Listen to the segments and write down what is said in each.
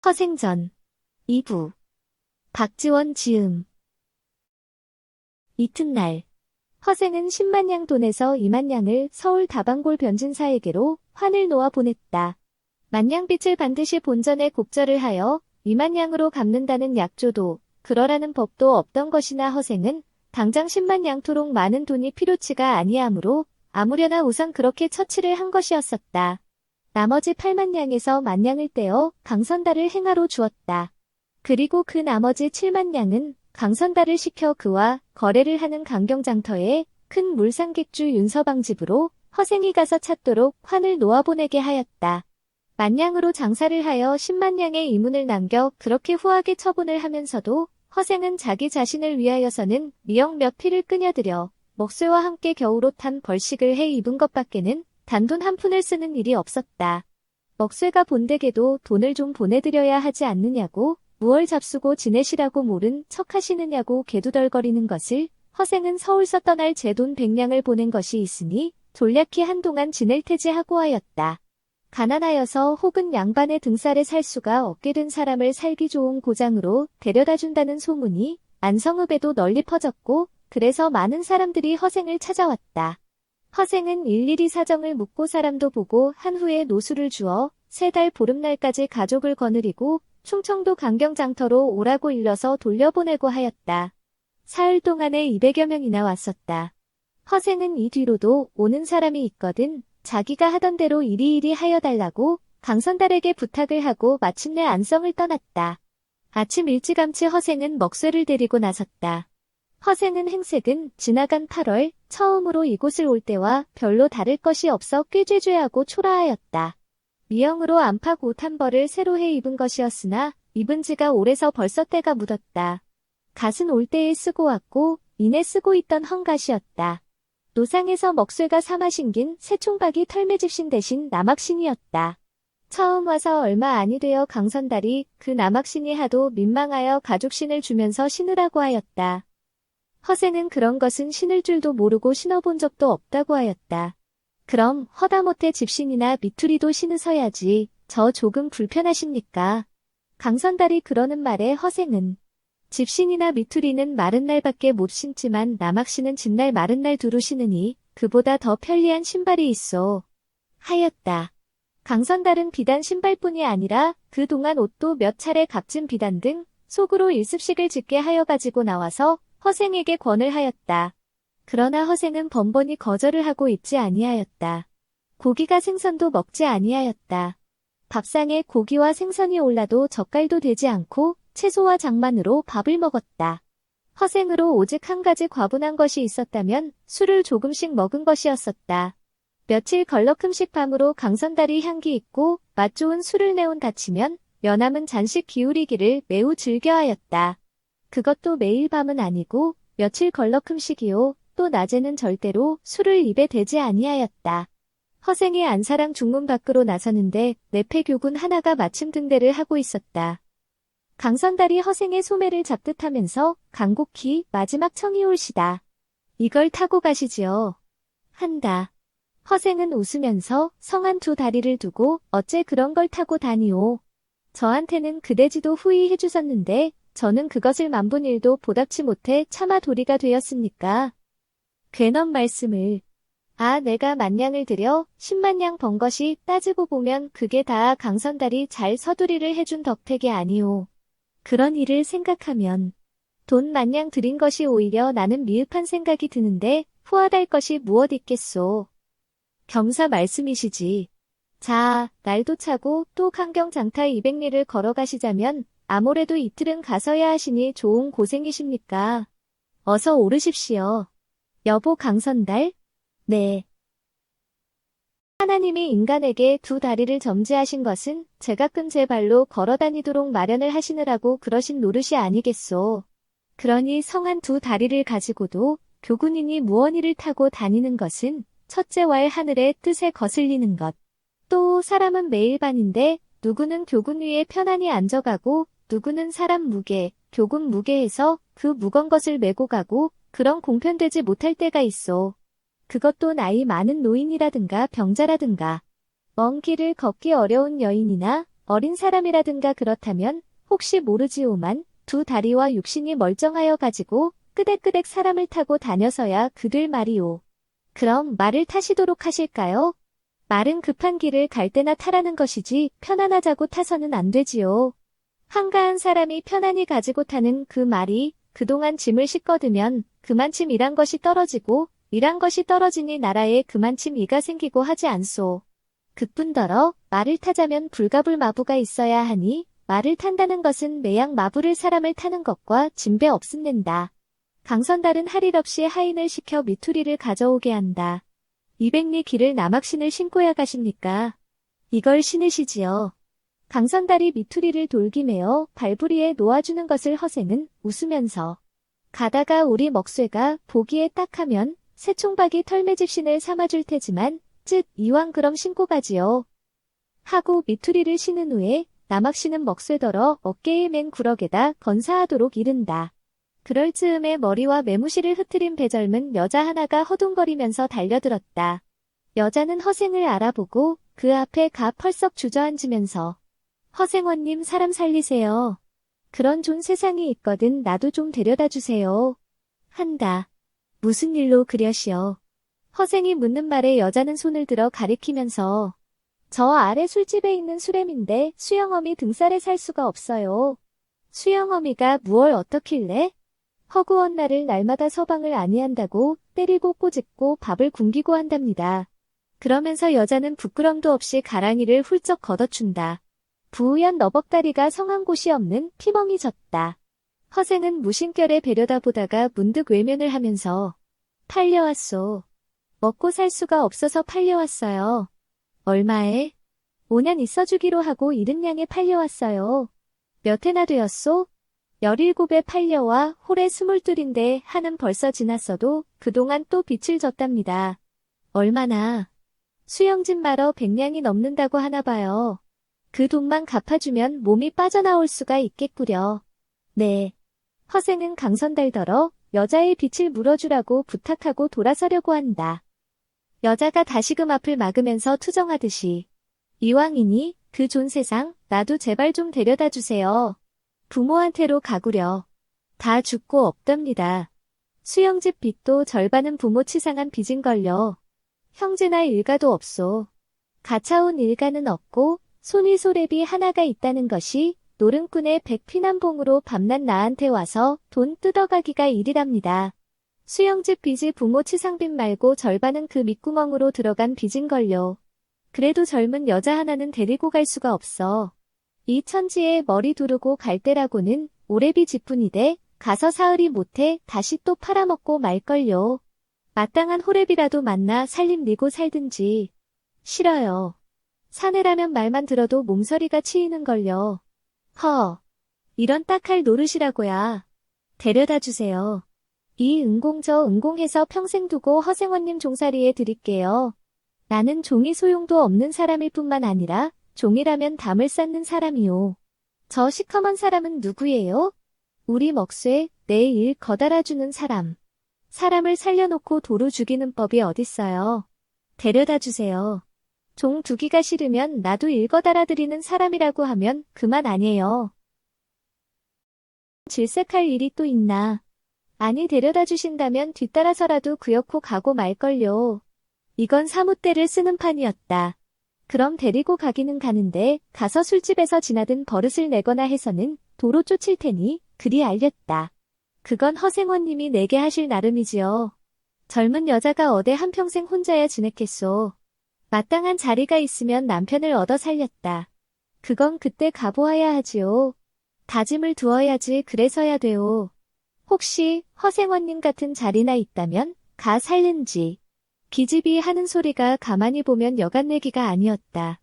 허생전 2부 박지원 지음 이튿날 허생은 10만냥 돈에서 2만냥을 서울 다방골 변진사에게로 환을 놓아 보냈다. 만냥빚을 반드시 본전에 곡절을 하여 2만냥으로 갚는다는 약조도 그러라는 법도 없던 것이나 허생은 당장 10만냥토록 많은 돈이 필요치가 아니하므로 아무려나 우선 그렇게 처치를 한 것이었었다. 나머지 8만냥에서 만냥을 떼어 강선달을 행하로 주었다. 그리고 그 나머지 7만냥은 강선달을 시켜 그와 거래를 하는 강경장터에 큰 물상객주 윤서방 집으로 허생이 가서 찾도록 환을 놓아보내게 하였다. 만냥으로 장사를 하여 10만냥의 이문을 남겨 그렇게 후하게 처분을 하면서도 허생은 자기 자신을 위하여서는 미역 몇 필을 끄녀들여 먹쇠와 함께 겨우로 탄 벌식을 해 입은 것밖에는 단돈 한 푼을 쓰는 일이 없었다. 먹쇠가 본댁에도 돈을 좀 보내드려야 하지 않느냐고 무얼 잡수고 지내시라고 모른 척 하시느냐고 개두덜거리는 것을 허생은 서울서 떠날 제 돈 100냥을 보낸 것이 있으니 졸략히 한동안 지낼 테지 하고 하였다. 가난하여서 혹은 양반의 등살에 살 수가 없게 된 사람을 살기 좋은 고장으로 데려다준다는 소문이 안성읍에도 널리 퍼졌고 그래서 많은 사람들이 허생을 찾아왔다. 허생은 일일이 사정을 묻고 사람도 보고 한 후에 노수를 주어 3달 보름날까지 가족을 거느리고 충청도 강경장터로 오라고 일러서 돌려보내고 하였다. 사흘 동안에 200여 명이나 왔었다. 허생은 이 뒤로도 오는 사람이 있거든 자기가 하던 대로 이리이리 하여 달라고 강선달에게 부탁을 하고 마침내 안성을 떠났다. 아침 일찌감치 허생은 먹쇠를 데리고 나섰다. 허생은 행색은 지나간 8월 처음으로 이곳을 올 때와 별로 다를 것이 없어 꾀죄죄하고 초라하였다. 미영으로 안팎 옷 한 벌을 새로 해 입은 것이었으나 입은 지가 오래서 벌써 때가 묻었다. 갓은 올 때에 쓰고 왔고 이내 쓰고 있던 헝갓이었다. 노상에서 먹쇠가 사마신긴 새총박이 털매집신 대신 남학신이었다. 처음 와서 얼마 아니 되어 강선달이 그 남학신이 하도 민망하여 가죽신을 주면서 신으라고 하였다. 허생은 그런 것은 신을 줄도 모르고 신어본 적도 없다고 하였다. 그럼 허다못해 집신이나 미투리도 신으셔야지 저 조금 불편하십니까? 강선달이 그러는 말에 허생은 집신이나 미투리는 마른 날밖에 못 신지만 남학신은 진날 마른 날 두루 신으니 그보다 더 편리한 신발이 있어 하였다. 강선달은 비단 신발뿐이 아니라 그동안 옷도 몇 차례 값진 비단 등 속으로 일습식을 짓게 하여 가지고 나와서 허생에게 권을 하였다. 그러나 허생은 번번이 거절을 하고 있지 아니하였다. 고기가 생선도 먹지 아니하였다. 밥상에 고기와 생선이 올라도 젓갈도 되지 않고 채소와 장만으로 밥을 먹었다. 허생으로 오직 한 가지 과분한 것이 있었다면 술을 조금씩 먹은 것이었었다. 며칠 걸럭흠씩 밤으로 강선달이 향기 있고 맛 좋은 술을 내온 다치면 여남은 잔씩 기울이기를 매우 즐겨하였다. 그것도 매일 밤은 아니고 며칠 걸럭흠씩이요. 또 낮에는 절대로 술을 입에 대지 아니하였다. 허생이 안사랑 중문 밖으로 나서는데 내패교군 하나가 마침 등대를 하고 있었다. 강선달이 허생의 소매를 잡듯 하면서 간곡히 마지막 청이 올시다. 이걸 타고 가시지요. 한다. 허생은 웃으면서 성한 2 다리를 두고 어째 그런 걸 타고 다니오. 저한테는 그대지도 후히 해주셨는데 저는 그것을 만분일도 보답치 못해 차마 도리가 되었습니까? 괜한 말씀을. 내가 만냥을 들여 10만냥 번 것이 따지고 보면 그게 다 강선달이 잘 서두리를 해준 덕택이 아니오. 그런 일을 생각하면 돈 만냥 들인 것이 오히려 나는 미흡한 생각이 드는데 후하달 것이 무엇 있겠소. 겸사 말씀이시지. 자, 날도 차고 또 강경장터 200리를 걸어가시자면 아무래도 이틀은 가서야 하시니 좋은 고생이십니까. 어서 오르십시오. 여보 강선달? 네. 하나님이 인간에게 2 다리를 점지하신 것은 제가 끈 제 발로 걸어다니도록 마련을 하시느라고 그러신 노릇이 아니겠소. 그러니 성한 2 다리를 가지고도 교군이니 무언이를 타고 다니는 것은 첫째 왈 하늘의 뜻에 거슬리는 것. 또 사람은 매일 반인데 누구는 교군 위에 편안히 앉아가고 누구는 사람 무게, 교군 무게에서 그 무거운 것을 메고 가고 그런 공편되지 못할 때가 있어. 그것도 나이 많은 노인이라든가 병자라든가 먼 길을 걷기 어려운 여인이나 어린 사람이라든가 그렇다면 혹시 모르지오만 두 다리와 육신이 멀쩡하여 가지고 끄덕끄덕 사람을 타고 다녀서야 그들 말이오. 그럼 말을 타시도록 하실까요? 말은 급한 길을 갈 때나 타라는 것이지 편안하자고 타서는 안 되지요. 한가한 사람이 편안히 가지고 타는 그 말이 그동안 짐을 싣거두면 그만침 일한 것이 떨어지고 일한 것이 떨어지니 나라에 그만침 이가 생기고 하지 않소. 그뿐더러 말을 타자면 불가불마부가 있어야 하니 말을 탄다는 것은 매양 마부를 사람을 타는 것과 진배 없음는다. 강선달은 할 일 없이 하인을 시켜 미투리를 가져오게 한다. 200리 길을 남학신을 신고야 가십니까? 이걸 신으시지요. 강선달이 미투리를 돌기매어 발부리에 놓아주는 것을 허생은 웃으면서 가다가 우리 먹쇠가 보기에 딱하면 새총박이 털매집신을 삼아줄 테지만 이왕 그럼 신고 가지요. 하고 미투리를 신은 후에 남학신은 먹쇠더러 어깨에 맨 구럭에다 건사하도록 이른다. 그럴 즈음에 머리와 매무시를 흐트린 배절문 여자 하나가 허둥거리면서 달려들었다. 여자는 허생을 알아보고 그 앞에 가 펄썩 주저앉으면서 허생원님 사람 살리세요. 그런 좋은 세상이 있거든 나도 좀 데려다 주세요. 한다. 무슨 일로 그려시오. 허생이 묻는 말에 여자는 손을 들어 가리키면서 저 아래 술집에 있는 수렘인데 수영어미 등살에 살 수가 없어요. 수영어미가 무얼 어떻길래? 허구한 날을 날마다 서방을 아니한다고 때리고 꼬집고 밥을 굶기고 한답니다. 그러면서 여자는 부끄럼도 없이 가랑이를 훌쩍 걷어춘다. 부우연 너벅다리가 성한 곳이 없는 피멍이 졌다. 허생은 무심결에 배려다 보다가 문득 외면을 하면서 팔려왔소. 먹고 살 수가 없어서 팔려왔어요. 얼마에? 5년 있어주기로 하고 이른 양에 팔려왔어요. 몇 해나 되었소? 17에 팔려와 홀에 22인데 한은 벌써 지났어도 그동안 또 빚을 졌답니다. 얼마나? 수영집 말어 100냥이 넘는다고 하나 봐요. 그 돈만 갚아주면 몸이 빠져나올 수가 있겠구려. 네. 허생은 강선달더러 여자의 빚을 물어주라고 부탁하고 돌아서려고 한다. 여자가 다시금 앞을 막으면서 투정하듯이 이왕이니 그 존 세상 나도 제발 좀 데려다 주세요. 부모한테로 가구려. 다 죽고 없답니다. 수영집 빚도 절반은 부모 치상한 빚인걸요. 형제나 일가도 없소. 가차온 일가는 없고 손위소랩이 하나가 있다는 것이 노름꾼의 백피난봉으로 밤낮 나한테 와서 돈 뜯어가기가 일이랍니다. 수영집 빚이 부모 치상빚 말고 절반은 그 밑구멍으로 들어간 빚인걸요. 그래도 젊은 여자 하나는 데리고 갈 수가 없어. 이 천지에 머리 두르고 갈 때라고는 오래비 집뿐이되 가서 사흘이 못해 다시 또 팔아먹고 말걸요. 마땅한 호랩이라도 만나 살림 내고 살든지. 싫어요. 사내라면 말만 들어도 몸서리가 치이는걸요. 이런 딱할 노릇이라고야. 데려다 주세요. 이 은공 저 은공해서 평생 두고 허생원님 종살이에 드릴게요. 나는 종이 소용도 없는 사람일 뿐만 아니라 종이라면 담을 쌓는 사람이요. 저 시커먼 사람은 누구예요? 우리 먹쇠 내 일 거달아주는 사람. 사람을 살려놓고 도로 죽이는 법이 어딨어요. 데려다 주세요. 종 두기가 싫으면 나도 일 거달아드리는 사람이라고 하면 그만 아니에요. 질색할 일이 또 있나. 아니 데려다 주신다면 뒤따라서라도 그역고 가고 말걸요. 이건 사무대를 쓰는 판이었다. 그럼 데리고 가기는 가는데 가서 술집에서 지나든 버릇을 내거나 해서는 도로 쫓을 테니 그리 알렸다. 그건 허생원님이 내게 하실 나름이지요. 젊은 여자가 어디 한평생 혼자야 지냈겠소. 마땅한 자리가 있으면 남편을 얻어 살렸다. 그건 그때 가보아야 하지요. 다짐을 두어야지 그래서야 돼요. 혹시 허생원님 같은 자리나 있다면 가 살는지. 기집이 하는 소리가 가만히 보면 여간내기가 아니었다.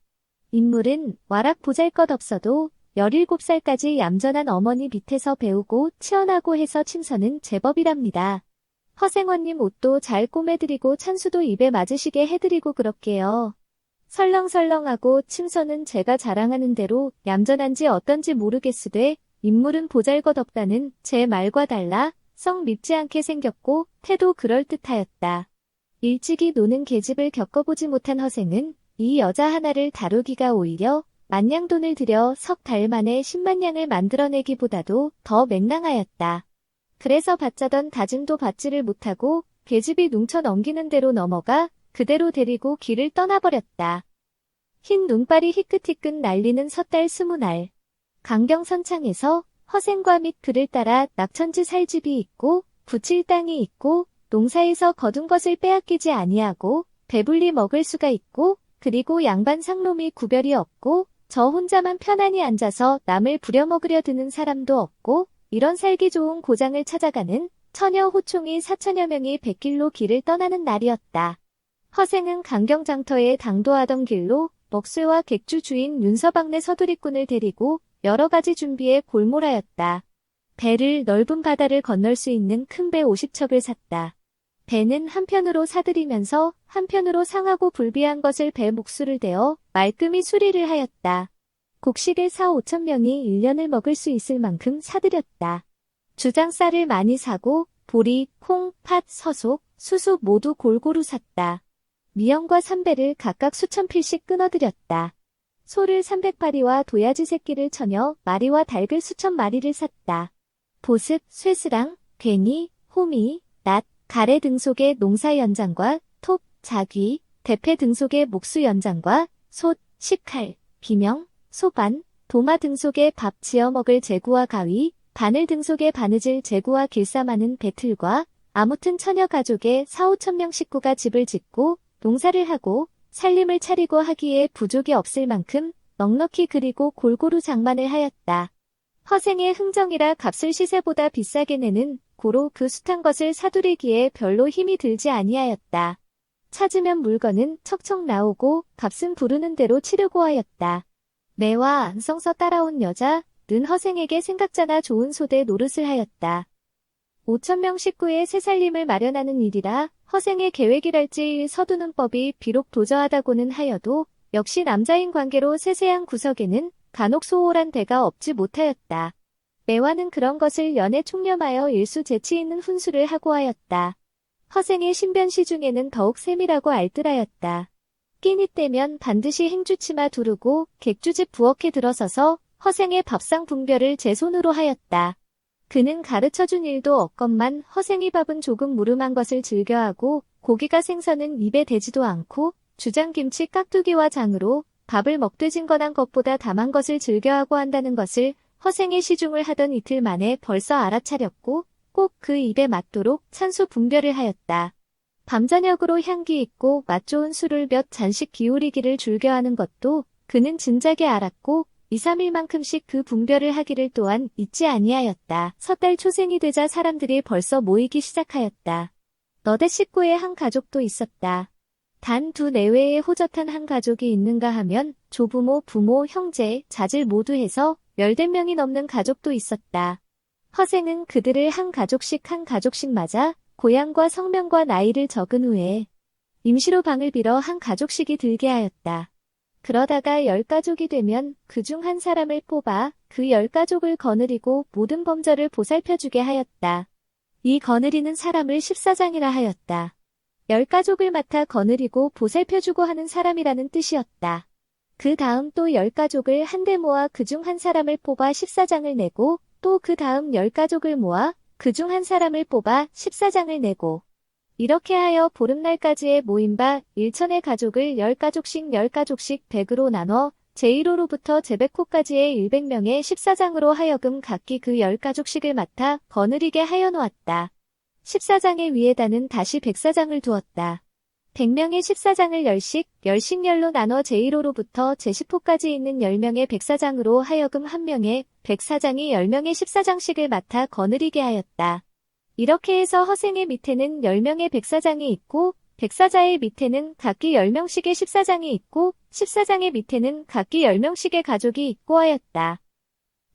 인물은 와락 보잘것없어도 17살까지 얌전한 어머니 밑에서 배우고 치어나고 해서 침서는 제법이랍니다. 허생원님 옷도 잘 꼬매드리고 찬수도 입에 맞으시게 해드리고 그럴게요. 설렁설렁하고 침서는 제가 자랑하는 대로 얌전한지 어떤지 모르겠으되 인물은 보잘것없다는 제 말과 달라 썩 밉지 않게 생겼고 태도 그럴듯하였다. 일찍이 노는 계집을 겪어보지 못한 허생은 이 여자 하나를 다루기가 오히려 만냥 돈을 들여 석 달 만에 10만냥을 만들어내기보다도 더 맹랑하였다. 그래서 받자던 다짐도 받지를 못하고 계집이 농쳐 넘기는 대로 넘어가 그대로 데리고 길을 떠나버렸다. 흰 눈발이 희끗희끗 날리는 섣달 20날. 강경선창에서 허생과 및 그를 따라 낙천지 살 집이 있고 부칠 땅이 있고 농사에서 거둔 것을 빼앗기지 아니하고 배불리 먹을 수가 있고 그리고 양반 상놈이 구별이 없고 저 혼자만 편안히 앉아서 남을 부려먹으려 드는 사람도 없고 이런 살기 좋은 고장을 찾아가는 처녀 호총이 4천여 명이 백길로 길을 떠나는 날이었다. 허생은 강경장터에 당도하던 길로 먹쇠와 객주 주인 윤서방네 서두리꾼을 데리고 여러 가지 준비에 골몰하였다. 배를 넓은 바다를 건널 수 있는 큰 배 50척을 샀다. 배는 한편으로 사들이면서 한편으로 상하고 불비한 것을 배 목수를 대어 말끔히 수리를 하였다. 곡식을 4~5천 명이 1년을 먹을 수 있을 만큼 사들였다. 주장쌀을 많이 사고 보리, 콩, 팥, 서속, 수수 모두 골고루 샀다. 미영과 삼배를 각각 수천 필씩 끊어들였다. 소를 300마리와 도야지 새끼를 1000여 마리와 닭을 수천 마리를 샀다. 보습, 쇠스랑, 괭이, 호미, 낫, 가래 등 속의 농사 연장과 톱, 자귀, 대패 등 속의 목수 연장과 솥, 식칼, 비명, 소반, 도마 등 속의 밥 지어 먹을 제구와 가위, 바늘 등 속의 바느질 제구와 길쌈하는 배틀과 아무튼 처녀 가족의 4~5천 명 식구가 집을 짓고 농사를 하고 살림을 차리고 하기에 부족이 없을 만큼 넉넉히 그리고 골고루 장만을 하였다. 허생의 흥정이라 값을 시세보다 비싸게 내는 고로 그 숱한 것을 사두리기에 별로 힘이 들지 아니하였다. 찾으면 물건은 척척 나오고 값은 부르는 대로 치르고 하였다. 매와 안성서 따라온 여자, 는 허생에게 생각자나 좋은 소대 노릇을 하였다. 5천 명 식구의 새살림을 마련하는 일이라 허생의 계획이랄지 서두는 법이 비록 도저하다고는 하여도 역시 남자인 관계로 세세한 구석에는 간혹 소홀한 데가 없지 못하였다. 매화는 그런 것을 연애 총념하여 일수 재치 있는 훈수를 하고 하였다. 허생의 신변시 중에는 더욱 세밀하고 알뜰하였다. 끼니 때면 반드시 행주치마 두르고 객주집 부엌에 들어서서 허생의 밥상 분별을 제 손으로 하였다. 그는 가르쳐준 일도 없건만 허생이 밥은 조금 무름한 것을 즐겨하고 고기가 생선은 입에 대지도 않고 주장김치 깍두기와 장으로 밥을 먹되진건한 것보다 담한 것을 즐겨하고 한다는 것을 허생의 시중을 하던 이틀 만에 벌써 알아차렸고 꼭 그 입에 맞도록 찬수 분별을 하였다. 밤저녁으로 향기 있고 맛 좋은 술을 몇 잔씩 기울이기를 즐겨하는 것도 그는 진작에 알았고 2~3일만큼씩 그 분별을 하기를 또한 잊지 아니하였다. 섣달 초생이 되자 사람들이 벌써 모이기 시작하였다. 너댓 식구의 한 가족도 있었다. 단 2 내외에 호젓한 한 가족이 있는가 하면 조부모, 부모, 형제, 자질 모두 해서 10댓 명이 넘는 가족도 있었다. 허생은 그들을 한 가족씩 맞아 고향과 성명과 나이를 적은 후에 임시로 방을 빌어 한 가족씩이 들게 하였다. 그러다가 10가족이 되면 그중 한 사람을 뽑아 그 10가족을 거느리고 모든 범절을 보살펴주게 하였다. 이 거느리는 사람을 십사장이라 하였다. 10가족을 맡아 거느리고 보살펴주고 하는 사람이라는 뜻이었다. 그 다음 또 10가족을 한데 모아 그중 한 사람을 뽑아 십사장을 내고 또 그 다음 10가족을 모아 그중 한 사람을 뽑아 십사장을 내고 이렇게 하여 보름날까지의 모임바 1천의 가족을 10가족씩 100으로 나눠 제1호로부터 제100호까지의 100명의 십사장으로 하여금 각기 그 10가족씩을 맡아 거느리게 하여 놓았다. 십사장의 위에다는 다시 백사장을 두었다. 100명의 십사장을 10씩 10로 나눠 제1호로부터 제10호까지 있는 10명의 백사장으로 하여금 한 명의 백사장이 10명의 십사장씩을 맡아 거느리게 하였다. 이렇게 해서 허생의 밑에는 10명의 백사장이 있고 백사자의 밑에는 각기 10명씩의 십사장이 있고 십사장의 밑에는 각기 10명씩의 가족이 있고 하였다.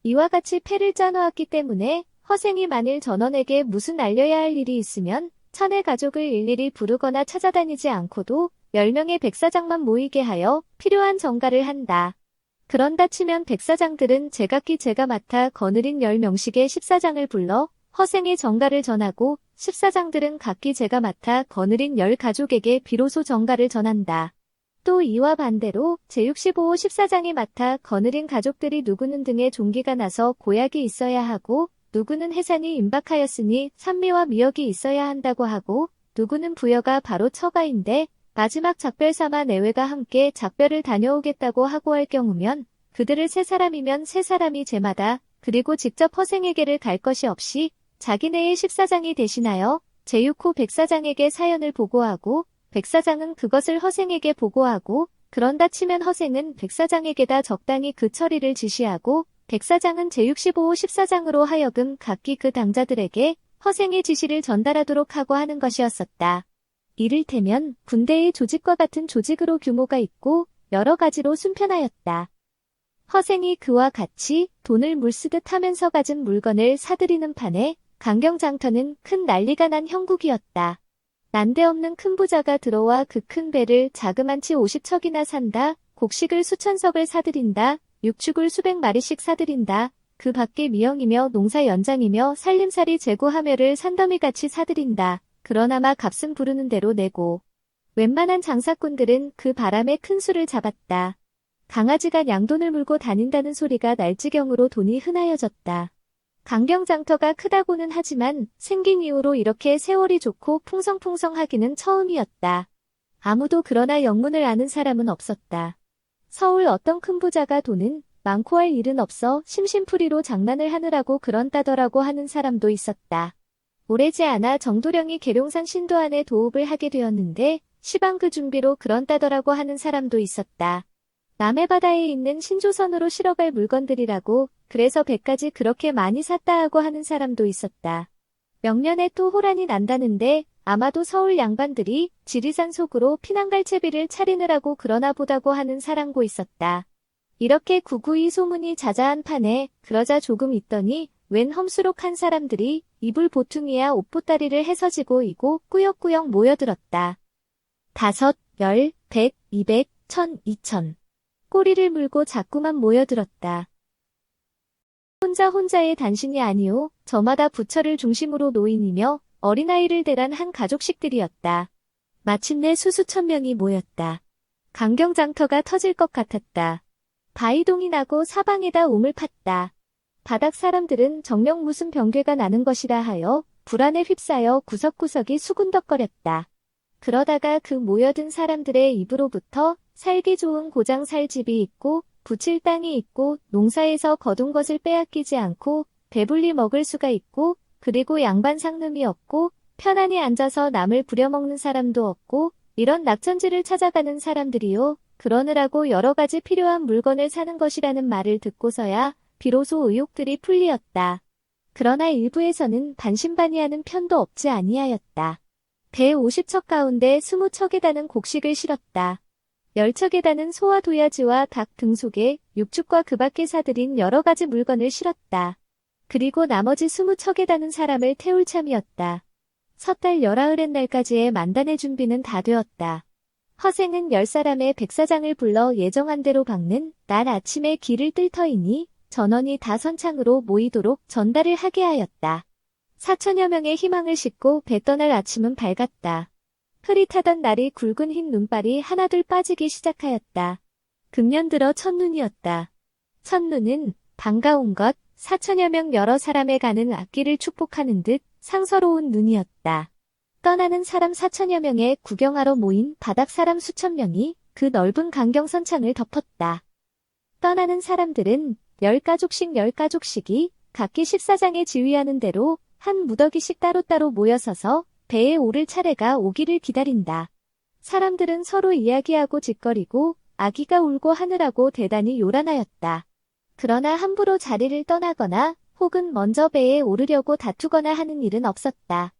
이와 같이 패를 짜놓았기 때문에 허생이 만일 전원에게 무슨 알려야 할 일이 있으면 천의 가족을 일일이 부르거나 찾아다니지 않고도 10명의 백사장만 모이게 하여 필요한 전가를 한다. 그런다 치면 백사장들은 제각기 제가 맡아 거느린 10명씩의 십사장을 불러 허생의 전가를 전하고 십사장들은 각기 제가 맡아 거느린 10가족에게 비로소 전가를 전한다. 또 이와 반대로 제65호 14장이 맡아 거느린 가족들이 누구는 등에 종기가 나서 고약이 있어야 하고 누구는 해산이 임박하였으니 산미와 미역이 있어야 한다고 하고 누구는 부여가 바로 처가인데 마지막 작별삼아 내외가 함께 작별을 다녀오겠다고 하고 할 경우면 그들을 세 사람이면 세 사람이 제마다 그리고 직접 허생에게를 갈 것이 없이 자기네의 14장이 대신하여 제6호 백사장에게 사연을 보고하고 백사장은 그것을 허생에게 보고하고 그런다 치면 허생은 백사장에게다 적당히 그 처리를 지시하고 백사장은 제65호 14장으로 하여금 각기 그 당자들에게 허생의 지시를 전달하도록 하고 하는 것이었었다. 이를테면 군대의 조직과 같은 조직으로 규모가 있고 여러 가지로 순편하였다. 허생이 그와 같이 돈을 물쓰듯 하면서 가진 물건을 사들이는 판에 강경장터는 큰 난리가 난 형국이었다. 난데없는 큰 부자가 들어와 그 큰 배를 자그만치 50척이나 산다. 곡식을 수천석을 사들인다. 육축을 수백 마리씩 사들인다. 그 밖에 미영이며 농사 연장이며 살림살이 재고하며를 산더미같이 사들인다. 그러나마 값은 부르는 대로 내고. 웬만한 장사꾼들은 그 바람에 큰 수를 잡았다. 강아지가 양돈을 물고 다닌다는 소리가 날지경으로 돈이 흔하여졌다. 강경장터가 크다고는 하지만 생긴 이후로 이렇게 세월이 좋고 풍성풍성하기는 처음이었다. 아무도 그러나 영문을 아는 사람은 없었다. 서울 어떤 큰 부자가 돈은 많고 할 일은 없어 심심풀이로 장난을 하느라고 그런다더라고 하는 사람도 있었다. 오래지 않아 정도령이 계룡산 신도안에 도읍을 하게 되었는데 시방 그 준비로 그런다더라고 하는 사람도 있었다. 남해 바다에 있는 신조선으로 실어갈 물건들이라고 그래서 배까지 그렇게 많이 샀다 하고 하는 사람도 있었다. 명년에 또 호란이 난다는데 아마도 서울 양반들이 지리산 속으로 피난갈 채비를 차리느라고 그러나 보다고 하는 사람고 있었다. 이렇게 구구이 소문이 자자한 판에 그러자 조금 있더니 웬 험수록한 사람들이 이불 보퉁이야 옷보따리를 해서 지고 이고 꾸역꾸역 모여들었다. 5, 10, 100, 200, 1000, 2000. 꼬리를 물고 자꾸만 모여들었다. 혼자의 단신이 아니오. 저마다 부처를 중심으로 노인이며 어린아이를 대란 한 가족식들이었다. 마침내 수수천 명이 모였다. 강경장터가 터질 것 같았다. 바위동이 나고 사방에다 옴을 팠다. 바닥 사람들은 정녕 무슨 병괴가 나는 것이라 하여 불안에 휩싸여 구석구석이 수군덕거렸다. 그러다가 그 모여든 사람들의 입으로부터 살기 좋은 고장 살 집이 있고 부칠 땅이 있고 농사에서 거둔 것을 빼앗기지 않고 배불리 먹을 수가 있고 그리고 양반 상름이 없고 편안히 앉아서 남을 부려먹는 사람도 없고 이런 낙천지를 찾아가는 사람들이요. 그러느라고 여러 가지 필요한 물건을 사는 것이라는 말을 듣고서야 비로소 의욕들이 풀리었다. 그러나 일부에서는 반신반의하는 편도 없지 아니하였다. 배 50척 가운데 20척에다는 곡식을 실었다. 10척에다는 소와 도야지와 닭 등 속에 육축과 그 밖에 사들인 여러 가지 물건을 실었다. 그리고 나머지 20척에다는 사람을 태울 참이었다. 섣달 19날까지의 만단의 준비는 다 되었다. 허생은 10사람의 백사장을 불러 예정한 대로 박는 날 아침에 길을 뜰 터이니 전원이 다 선창으로 모이도록 전달을 하게 하였다. 4천여 명의 희망을 싣고 배 떠날 아침은 밝았다. 흐릿하던 날이 굵은 흰 눈발이 하나둘 빠지기 시작하였다. 금년 들어 첫눈이었다. 첫눈은 반가운 것, 4천여 명 여러 사람에 가는 앞길을 축복하는 듯 상서로운 눈이었다. 떠나는 사람 4천여 명에 구경하러 모인 바닥 사람 수천 명이 그 넓은 강경선창을 덮었다. 떠나는 사람들은 10가족씩이 각기 14장에 지휘하는 대로 한 무더기씩 따로따로 모여서서 배에 오를 차례가 오기를 기다린다. 사람들은 서로 이야기하고 짓거리고 아기가 울고 하느라고 대단히 요란하였다. 그러나 함부로 자리를 떠나거나 혹은 먼저 배에 오르려고 다투거나 하는 일은 없었다.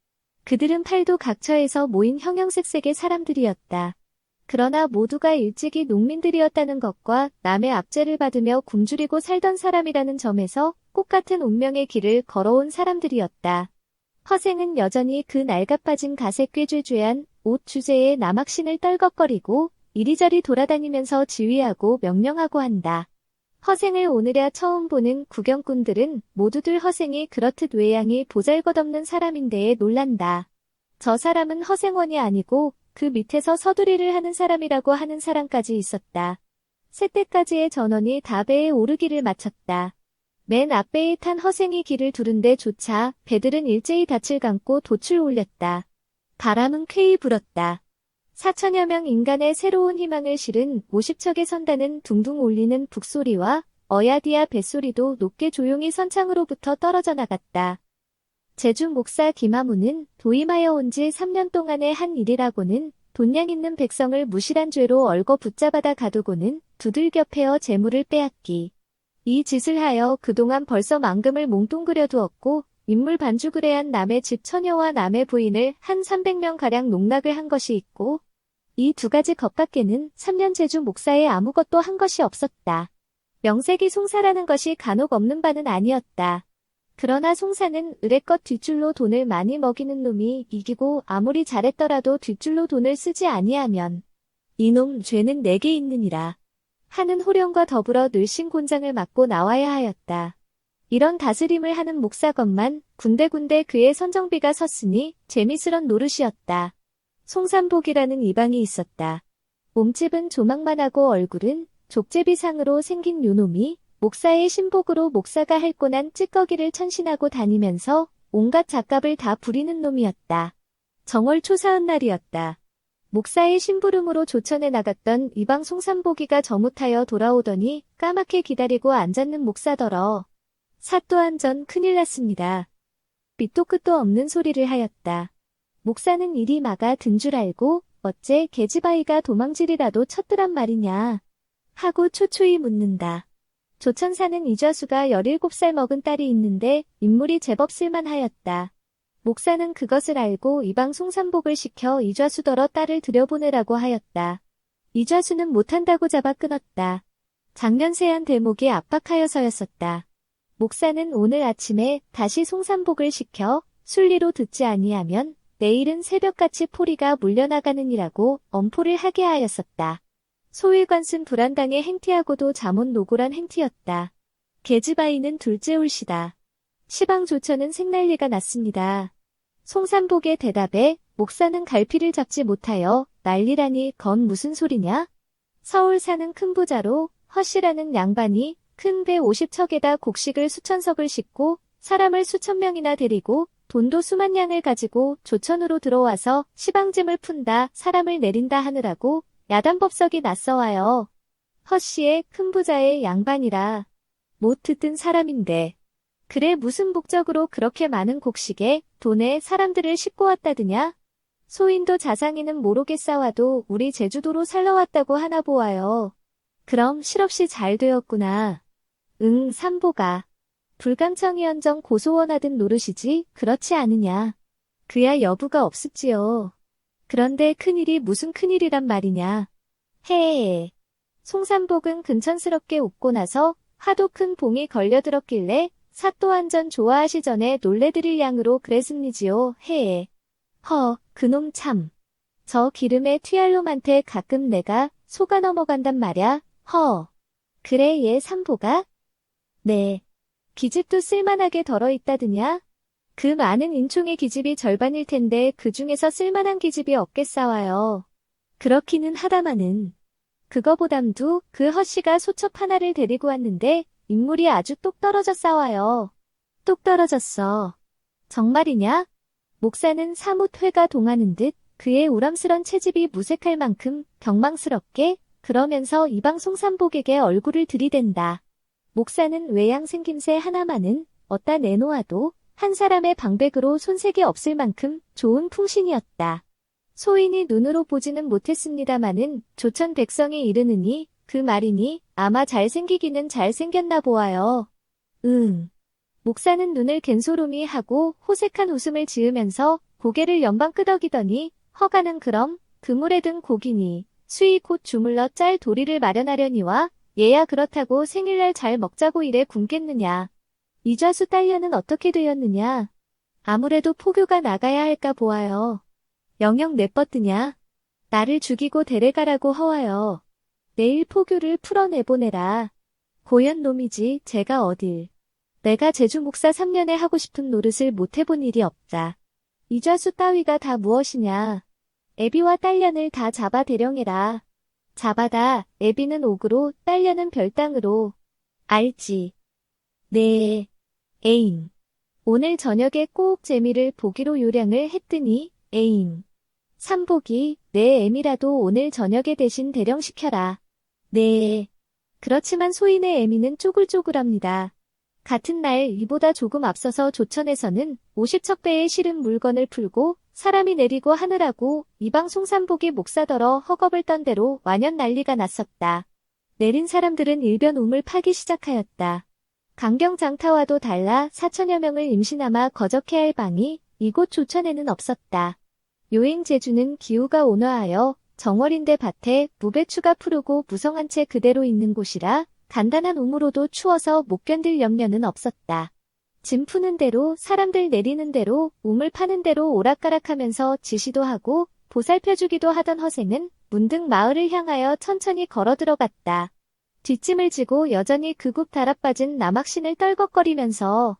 그들은 팔도 각처에서 모인 형형색색의 사람들이었다. 그러나 모두가 일찍이 농민들이었다는 것과 남의 압제를 받으며 굶주리고 살던 사람이라는 점에서 꽃같은 운명의 길을 걸어온 사람들이었다. 허생은 여전히 그 낡아빠진 가세 꾀죄죄한 옷 주제에 남학신을 떨걱거리고 이리저리 돌아다니면서 지휘하고 명령하고 한다. 허생을 오늘야 처음 보는 구경꾼들은 모두들 허생이 그렇듯 외양이 보잘것없는 사람인데에 놀란다. 저 사람은 허생원이 아니고 그 밑에서 서두리를 하는 사람이라고 하는 사람까지 있었다. 새 때까지의 전원이 다 배에 오르기를 마쳤다. 맨 앞배에 탄 허생이 길을 두른데 조차 배들은 일제히 닻을 감고 돛을 올렸다. 바람은 쾌히 불었다. 4천여 명 인간의 새로운 희망을 실은 50척의 선단은 둥둥 울리는 북소리와 어야디야 뱃소리도 높게 조용히 선창으로부터 떨어져 나갔다. 제주 목사 김하무는 도임하여 온 지 3년 동안의 한 일이라고는 돈량 있는 백성을 무실한 죄로 얽어 붙잡아다 가두고는 두들겨 패어 재물을 빼앗기. 이 짓을 하여 그동안 벌써 만금을 몽뚱그려 두었고 인물 반죽을 해한 남의 집 처녀와 남의 부인을 한 300명가량 농락을 한 것이 있고 이 두 가지 것 밖에는 3년 제주 목사에 아무것도 한 것이 없었다. 명색이 송사라는 것이 간혹 없는 바는 아니었다. 그러나 송사는 의례껏 뒷줄로 돈을 많이 먹이는 놈이 이기고 아무리 잘했더라도 뒷줄로 돈을 쓰지 아니하면 이놈 죄는 내게 있느니라 하는 호령과 더불어 늘씬 곤장을 맞고 나와야 하였다. 이런 다스림을 하는 목사건만 군데군데 그의 선정비가 섰으니 재미스런 노릇이었다. 송산복이라는 이방이 있었다. 몸집은 조망만하고 얼굴은 족제비상으로 생긴 요놈이 목사의 신복으로 목사가 할꼬난 찌꺼기를 천신하고 다니면서 온갖 잡갑을 다 부리는 놈이었다. 정월 초사은 날이었다. 목사의 심부름으로 조천에 나갔던 이방 송산복이가 저뭇하여 돌아오더니 까맣게 기다리고 앉았는 목사더러 사또 한 전 큰일 났습니다. 밑도 끝도 없는 소리를 하였다. 목사는 이리 막아 든 줄 알고 어째 계집아이가 도망질이라도 쳤더란 말이냐 하고 초초히 묻는다. 조천 사는 이좌수가 17살 먹은 딸이 있는데 인물이 제법 쓸만하였다. 목사는 그것을 알고 이방 송산복을 시켜 이좌수더러 딸을 들여보내라고 하였다. 이좌수는 못한다고 잡아 끊었다. 작년 세한 대목이 압박하여서였었다. 목사는 오늘 아침에 다시 송산복을 시켜 순리로 듣지 아니하면 내일은 새벽같이 포리가 물려나가느니라고 엄포를 하게 하였었다. 소위관순 불안당의 행티하고도 잠온 노골한 행티였다. 계집아이는 둘째 올시다. 시방 조천은 생난리가 났습니다. 송산복의 대답에 목사는 갈피를 잡지 못하여 난리라니 건 무슨 소리냐? 서울 사는 큰 부자로 허씨라는 양반이 큰 배 50척에다 곡식을 수천석을 싣고 사람을 수천 명이나 데리고 돈도 수만 냥을 가지고 조천으로 들어와서 시방짐을 푼다 사람을 내린다 하느라고 야단법석이 났어와요. 허씨의 큰 부자의 양반이라 못 듣던 사람인데 그래 무슨 목적으로 그렇게 많은 곡식에 돈에 사람들을 싣고 왔다드냐? 소인도 자상이는 모르겠사와도 우리 제주도로 살러 왔다고 하나 보아요. 그럼 실없이 잘 되었구나. 응 삼보가. 불강청위원정 고소원하던 노릇이지 그렇지 않으냐. 그야 여부가 없습지요. 그런데 큰일이 무슨 큰일이란 말이냐. 헤에. 송산복은 근천스럽게 웃고 나서 하도 큰 봉이 걸려들었길래 사또 한 전 좋아하시전에 놀래드릴 양으로 그랬습니지요. 헤에. 허, 그놈 참. 저 기름에 튀알놈한테 가끔 내가 속아 넘어간단 말야. 허. 그래 얘 삼보가? 네. 기집도 쓸만하게 덜어있다드냐? 그 많은 인총의 기집이 절반일 텐데 그 중에서 쓸만한 기집이 없겠사와요. 그렇기는 하다마는. 그거보담도 그 허씨가 소첩 하나를 데리고 왔는데 인물이 아주 똑 떨어져 싸와요. 똑 떨어졌어. 정말이냐? 목사는 사뭇 회가 동하는 듯 그의 우람스런 채집이 무색할 만큼 경망스럽게 그러면서 이방 송산복에게 얼굴을 들이댄다. 목사는 외양 생김새 하나만은 어디다 내놓아도 한 사람의 방백으로 손색이 없을 만큼 좋은 풍신이었다. 소인이 눈으로 보지는 못했습니다마는 조천 백성이 이르느니 그 말이니 아마 잘생기기는 잘생겼나 보아요. 목사는 눈을 갠소름이 하고 호색한 웃음을 지으면서 고개를 연방 끄덕이더니 허가는 그럼 그물에 든 고기니 수이 곧 주물러 짤 도리를 마련하려니와 얘야 그렇다고 생일날 잘 먹자고 이래 굶겠느냐. 이좌수 딸려는 어떻게 되었느냐. 아무래도 포교가 나가야 할까 보아요. 영영 내뻗드냐. 나를 죽이고 데려가라고 허와요. 내일 포교를 풀어내보내라. 고연 놈이지 제가 어딜. 내가 제주 목사 3년에 하고 싶은 노릇을 못해본 일이 없다. 이좌수 따위가 다 무엇이냐. 애비와 딸년을 다 잡아 대령해라. 잡아다, 애비는 옥으로, 딸년은 별당으로. 알지? 네. 에잉. 오늘 저녁에 꼭 재미를 보기로 요량을 했더니, 에잉. 삼복이, 내 애미라도 오늘 저녁에 대신 대령시켜라. 네. 그렇지만 소인의 애미는 쪼글쪼글합니다. 같은 날 이보다 조금 앞서서 조천에서는 50척배의 실은 물건을 풀고 사람이 내리고 하느라고 이방 송삼복이 목사더러 허겁을 떤 대로 완연 난리가 났었다. 내린 사람들은 일변 우물 파기 시작하였다. 강경장타와도 달라 4천여 명을 임신아마 거적해 할 방이 이곳 조천에는 없었다. 요행제주는 기후가 온화하여 정월인데 밭에 무배추가 푸르고 무성한 채 그대로 있는 곳이라 간단한 우무로도 추워서 못 견딜 염려는 없었다. 짐 푸는 대로 사람들 내리는 대로 우물 파는 대로 오락가락하면서 지시도 하고 보살펴주기도 하던 허생은 문득 마을을 향하여 천천히 걸어 들어갔다. 뒷짐을 지고 여전히 극욱 달아빠진 남학신을 떨걱거리면서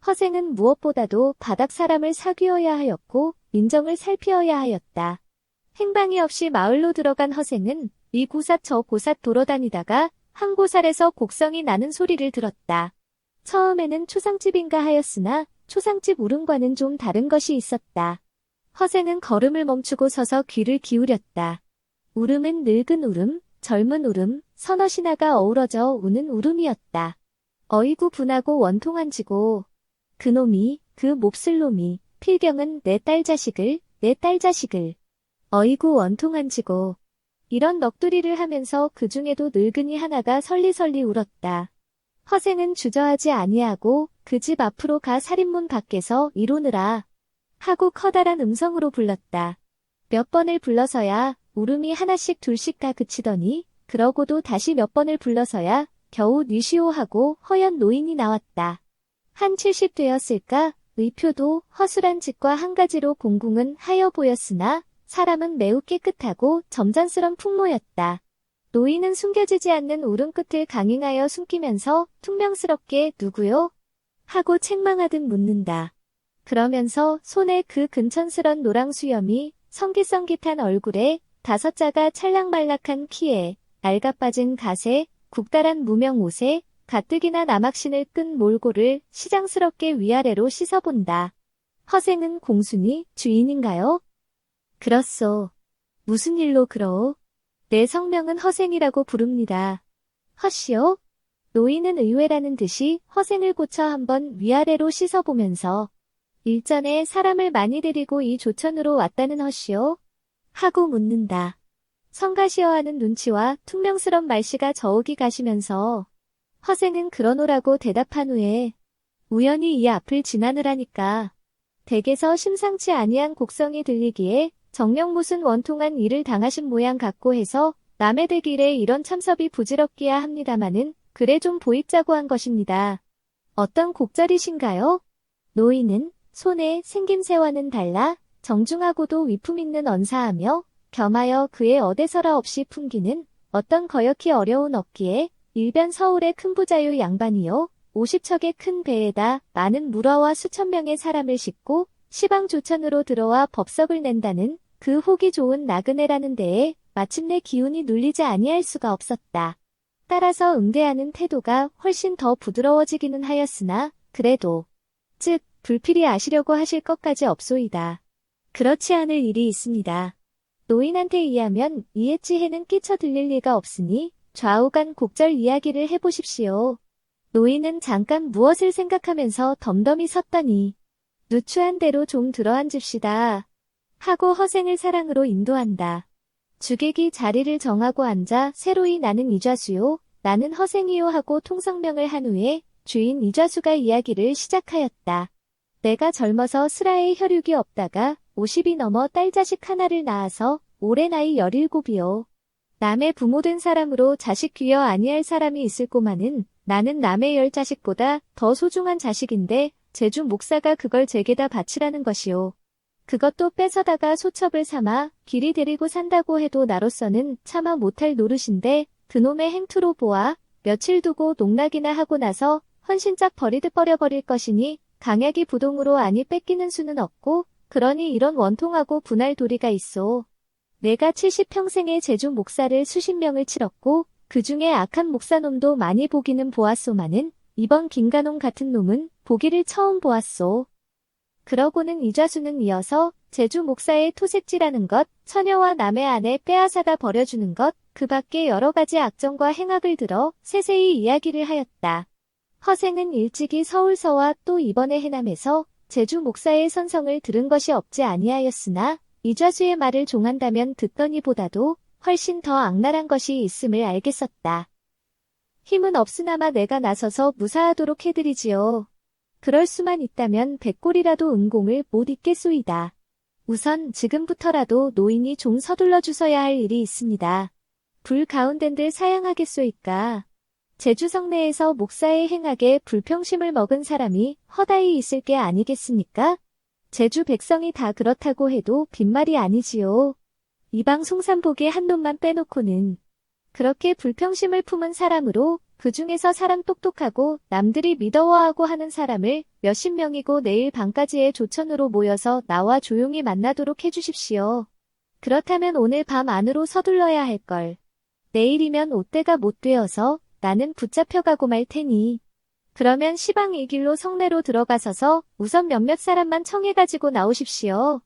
허생은 무엇보다도 바닥 사람을 사귀어야 하였고 민정을 살피어야 하였다. 행방이 없이 마을로 들어간 허생은 이 고삿 저 고삿 돌아다니다가 한 고삿에서 곡성이 나는 소리를 들었다. 처음에는 초상집인가 하였으나 초상집 울음과는 좀 다른 것이 있었다. 허생은 걸음을 멈추고 서서 귀를 기울였다. 울음은 늙은 울음, 젊은 울음, 서너 신하가 어우러져 우는 울음이었다. 어이구 분하고 원통한지고 그놈이, 그 몹쓸 놈이, 필경은 내 딸 자식을, 내 딸 자식을. 어이구 원통한지고. 이런 넋두리를 하면서 그 중에도 늙은이 하나가 설리설리 울었다. 허생은 주저하지 아니하고 그 집 앞으로 가 살인문 밖에서 이로느라 하고 커다란 음성으로 불렀다. 몇 번을 불러서야 울음이 하나씩 둘씩 다 그치더니 그러고도 다시 몇 번을 불러서야 겨우 뉘시오 하고 허연 노인이 나왔다. 한 70 되었을까? 의표도 허술한 짓과 한 가지로 공궁은 하여 보였으나 사람은 매우 깨끗하고 점잖스런 풍모였다. 노인은 숨겨지지 않는 울음 끝을 강행하여 숨기면서 퉁명스럽게 누구요? 하고 책망하듯 묻는다. 그러면서 손에 그 근천스런 노랑 수염이 성깃성깃한 얼굴에 5자가 찰락말락한 키에 낡아빠진 갓에 국달한 무명 옷에 가뜩이나 남학신을 끈 몰골을 시장스럽게 위아래로 씻어본다. 허생은 공순이 주인인가요? 그렇소. 무슨 일로 그러오? 내 성명은 허생이라고 부릅니다. 허시오? 노인은 의외라는 듯이 허생을 고쳐 한번 위아래로 씻어보면서 일전에 사람을 많이 데리고 이 조천으로 왔다는 허시오? 하고 묻는다. 성가시어 하는 눈치와 퉁명스런 말씨가 저옥이 가시면서 허생은 그러노라고 대답한 후에 우연히 이 앞을 지나느라니까 댁에서 심상치 아니한 곡성이 들리기에 정녕 무슨 원통한 일을 당하신 모양 같고 해서 남의 댁일에 이런 참섭이 부질없기야 합니다마는 그래 좀 보입자고 한 것입니다. 어떤 곡절이신가요? 노인은 손에 생김새와는 달라 정중하고도 위품 있는 언사하며 겸하여 그의 어데서라 없이 풍기는 어떤 거역히 어려운 어깨에 일변 서울의 큰 부자요 양반이요 50척의 큰 배에다 많은 물화와 수천 명의 사람을 싣고 시방 조천으로 들어와 법석을 낸다는 그 호기 좋은 나그네라는 데에 마침내 기운이 눌리지 아니할 수가 없었다. 따라서 응대하는 태도가 훨씬 더 부드러워지기는 하였으나 그래도 즉 불필히 아시려고 하실 것까지 없소이다. 그렇지 않을 일이 있습니다. 노인한테 의하면 이해치해는 끼쳐 들릴 리가 없으니 좌우간 곡절 이야기를 해보십시오. 노인은 잠깐 무엇을 생각하면서 덤덤히 섰더니 누추한 대로 좀 들어앉읍시다. 하고 허생을 사랑으로 인도한다. 주객이 자리를 정하고 앉아 새로이 나는 이좌수요, 나는 허생이요 하고 통성명을 한 후에 주인 이좌수가 이야기를 시작하였다. 내가 젊어서 슬아의 혈육이 없다가 50이 넘어 딸 자식 하나를 낳아서 올해 나이 17이요. 남의 부모된 사람으로 자식 귀여 아니할 사람이 있을꼬마는 나는 남의 10자식보다 더 소중한 자식인데 제주 목사가 그걸 제게다 바치라는 것이요. 그것도 뺏어다가 소첩을 삼아 길이 데리고 산다고 해도 나로서는 차마 못할 노릇인데 그놈의 행투로 보아 며칠 두고 농락이나 하고 나서 헌신짝 버리듯 버려버릴 것이니 강약이 부동으로 아니 뺏기는 수는 없고 그러니 이런 원통하고 분할 도리가 있어. 내가 70평생의 제주 목사를 수십 명을 치렀고 그 중에 악한 목사놈도 많이 보기는 보았소마는 이번 김간홍 같은 놈은 보기를 처음 보았소. 그러고는 이좌수는 이어서 제주 목사의 토색질하는 것, 처녀와 남의 아내 빼앗아다 버려주는 것, 그 밖에 여러 가지 악정과 행악을 들어 세세히 이야기를 하였다. 허생은 일찍이 서울서와 또 이번에 해남에서 제주 목사의 선성을 들은 것이 없지 아니하였으나 이좌수의 말을 종한다면 듣더니보다도 훨씬 더 악랄한 것이 있음을 알겠었다. 힘은 없으나마 내가 나서서 무사하도록 해드리지요. 그럴 수만 있다면 백골이라도 은공을 못 잊겠소이다. 우선 지금부터라도 노인이 좀 서둘러 주서야 할 일이 있습니다. 불 가운데들 사양하겠소이까. 제주 성내에서 목사의 행악에 불평심을 먹은 사람이 허다히 있을 게 아니겠습니까? 제주 백성이 다 그렇다고 해도 빈말이 아니지요. 이방 송산복의 한 놈만 빼놓고는 그렇게 불평심을 품은 사람으로 그 중에서 사람 똑똑하고 남들이 믿어워하고 하는 사람을 몇십 명이고 내일 밤까지의 조천으로 모여서 나와 조용히 만나도록 해주십시오. 그렇다면 오늘 밤 안으로 서둘러야 할 걸. 내일이면 옷대가 못 되어서 나는 붙잡혀가고 말 테니. 그러면 시방 이 길로 성내로 들어가서서 우선 몇몇 사람만 청해가지고 나오십시오.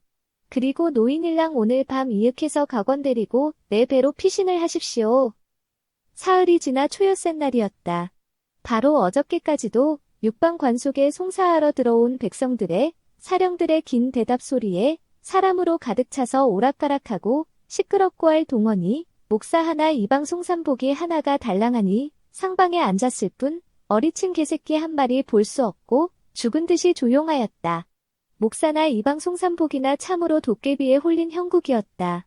그리고 노인일랑 오늘 밤 이윽해서 각원 데리고 내 배로 피신을 하십시오. 사흘이 지나 초여센 날이었다. 바로 어저께까지도 육방 관속에 송사하러 들어온 백성들의 사령들의 긴 대답 소리에 사람으로 가득 차서 오락가락하고 시끄럽고 할 동원이 목사 하나 이방 송산복이 하나가 달랑하니 상방에 앉았을 뿐 어리친 개새끼 한 마리 볼 수 없고 죽은 듯이 조용하였다. 목사나 이방 송산복이나 참으로 도깨비에 홀린 형국이었다.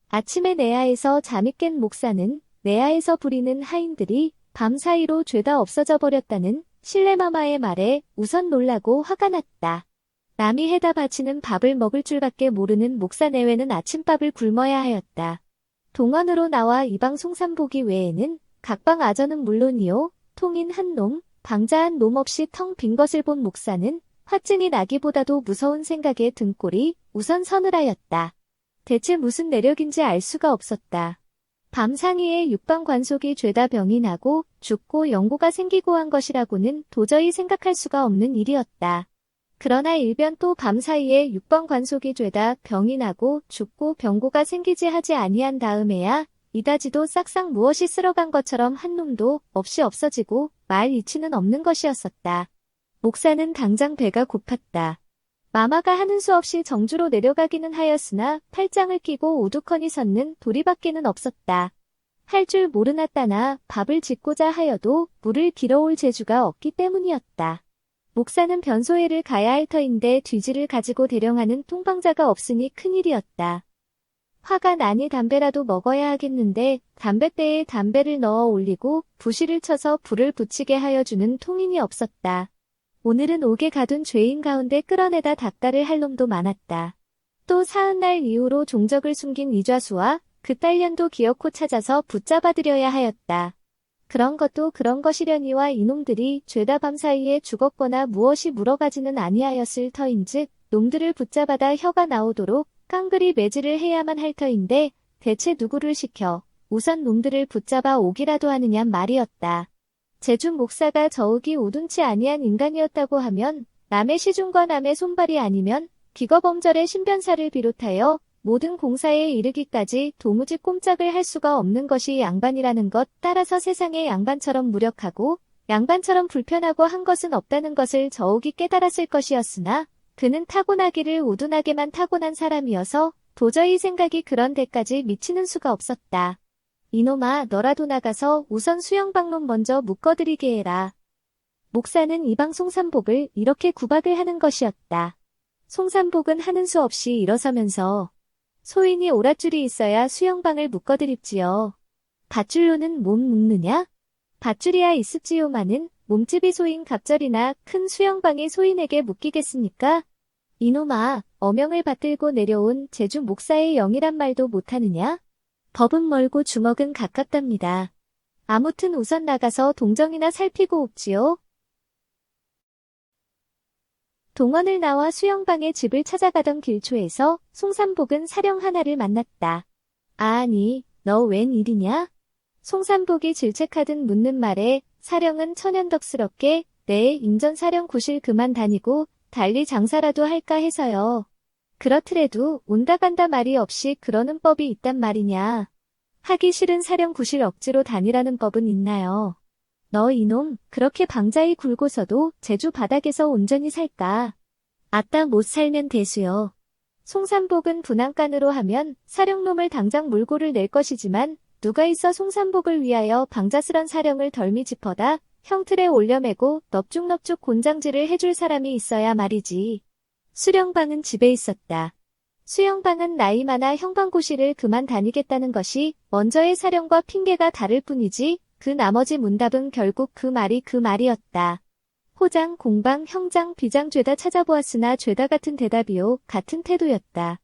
아침에 내야에서 잠이 깬 목사는 내야에서 부리는 하인들이 밤사이로 죄다 없어져 버렸다는 실례마마의 말에 우선 놀라고 화가 났다. 남이 해다 바치는 밥을 먹을 줄밖에 모르는 목사 내외는 아침밥을 굶어야 하였다. 동원으로 나와 이방 송산복이 외에는 각방 아전은 물론이요. 통인 한 놈, 방자 한 놈 없이 텅 빈 것을 본 목사는 화증이 나기보다도 무서운 생각에 등골이 우선 서늘하였다. 대체 무슨 내력인지 알 수가 없었다. 밤 상이에 육방 관속이 죄다 병이 나고 죽고 영고가 생기고 한 것이라고는 도저히 생각할 수가 없는 일이었다. 그러나 일변 또 밤 사이에 육방 관속이 죄다 병이 나고 죽고 병고가 생기지 하지 아니한 다음에야 이다지도 싹싹 무엇이 쓸어간 것처럼 한 놈도 없이 없어지고 말 이치는 없는 것이었었다. 목사는 당장 배가 고팠다. 마마가 하는 수 없이 정주로 내려가기는 하였으나 팔짱을 끼고 우두커니 섰는 도리밖에는 없었다. 할 줄 모르나 따나 밥을 짓고자 하여도 물을 길어올 재주가 없기 때문이었다. 목사는 변소회를 가야 할 터인데 뒤지를 가지고 대령하는 통방자가 없으니 큰일이었다. 화가 나니 담배라도 먹어야 하겠는데 담뱃대에 담배를 넣어 올리고 부시를 쳐서 불을 붙이게 하여 주는 통인이 없었다. 오늘은 옥에 가둔 죄인 가운데 끌어내다 닥달을 할 놈도 많았다. 또 사흔날 이후로 종적을 숨긴 이좌수와 그 딸년도 기어코 찾아서 붙잡아들여야 하였다. 그런 것도 그런 것이려니와 이놈들이 죄다 밤사이에 죽었거나 무엇이 물어가지는 아니하였을 터인즉 놈들을 붙잡아다 혀가 나오도록 깡그리 매질을 해야만 할 터인데 대체 누구를 시켜 우선 놈들을 붙잡아 오기라도 하느냐 말이었다. 제주 목사가 저욱이 우둔치 아니한 인간이었다고 하면 남의 시중과 남의 손발이 아니면 기거범절의 신변사를 비롯하여 모든 공사에 이르기까지 도무지 꼼짝을 할 수가 없는 것이 양반이라는 것, 따라서 세상에 양반처럼 무력하고 양반처럼 불편하고 한 것은 없다는 것을 저욱이 깨달았을 것이었으나 그는 타고나기를 우둔하게만 타고난 사람이어서 도저히 생각이 그런 데까지 미치는 수가 없었다. 이놈아, 너라도 나가서 우선 수영방론 먼저 묶어드리게 해라. 목사는 이방 송산복을 이렇게 구박을 하는 것이었다. 송산복은 하는 수 없이 일어서면서 소인이 오랏줄이 있어야 수영방을 묶어드립지요. 밧줄로는 몸 묶느냐? 밧줄이야 있읍지요마는 몸집이 소인 갑절이나 큰 수영방이 소인에게 묶이겠습니까? 이놈아, 어명을 받들고 내려온 제주 목사의 영이란 말도 못하느냐? 법은 멀고 주먹은 가깝답니다. 아무튼 우선 나가서 동정이나 살피고 옵지요. 동원을 나와 수영방의 집을 찾아가던 길초에서 송삼복은 사령 하나를 만났다. 아니, 너 웬일이냐? 송삼복이 질책하듯 묻는 말에 사령은 천연덕스럽게 네, 인전사령 구실 그만 다니고 달리 장사라도 할까 해서요. 그렇더라도 온다 간다 말이 없이 그러는 법이 있단 말이냐. 하기 싫은 사령 구실 억지로 다니라는 법은 있나요? 너 이놈 그렇게 방자히 굴고서도 제주 바닥에서 온전히 살까? 아따 못 살면 대수요. 송삼복은 분한간으로 하면 사령놈을 당장 물고를 낼 것이지만 누가 있어 송삼복을 위하여 방자스런 사령을 덜미 짚어다 형틀에 올려매고 넙죽넙죽 곤장질을 해줄 사람이 있어야 말이지. 수령방은 집에 있었다. 수영방은 나이 많아 형방고시를 그만 다니겠다는 것이 먼저의 사령과 핑계가 다를 뿐이지 그 나머지 문답은 결국 그 말이었다. 호장, 공방, 형장, 비장 죄다 찾아보았으나 죄다 같은 대답이요, 같은 태도였다.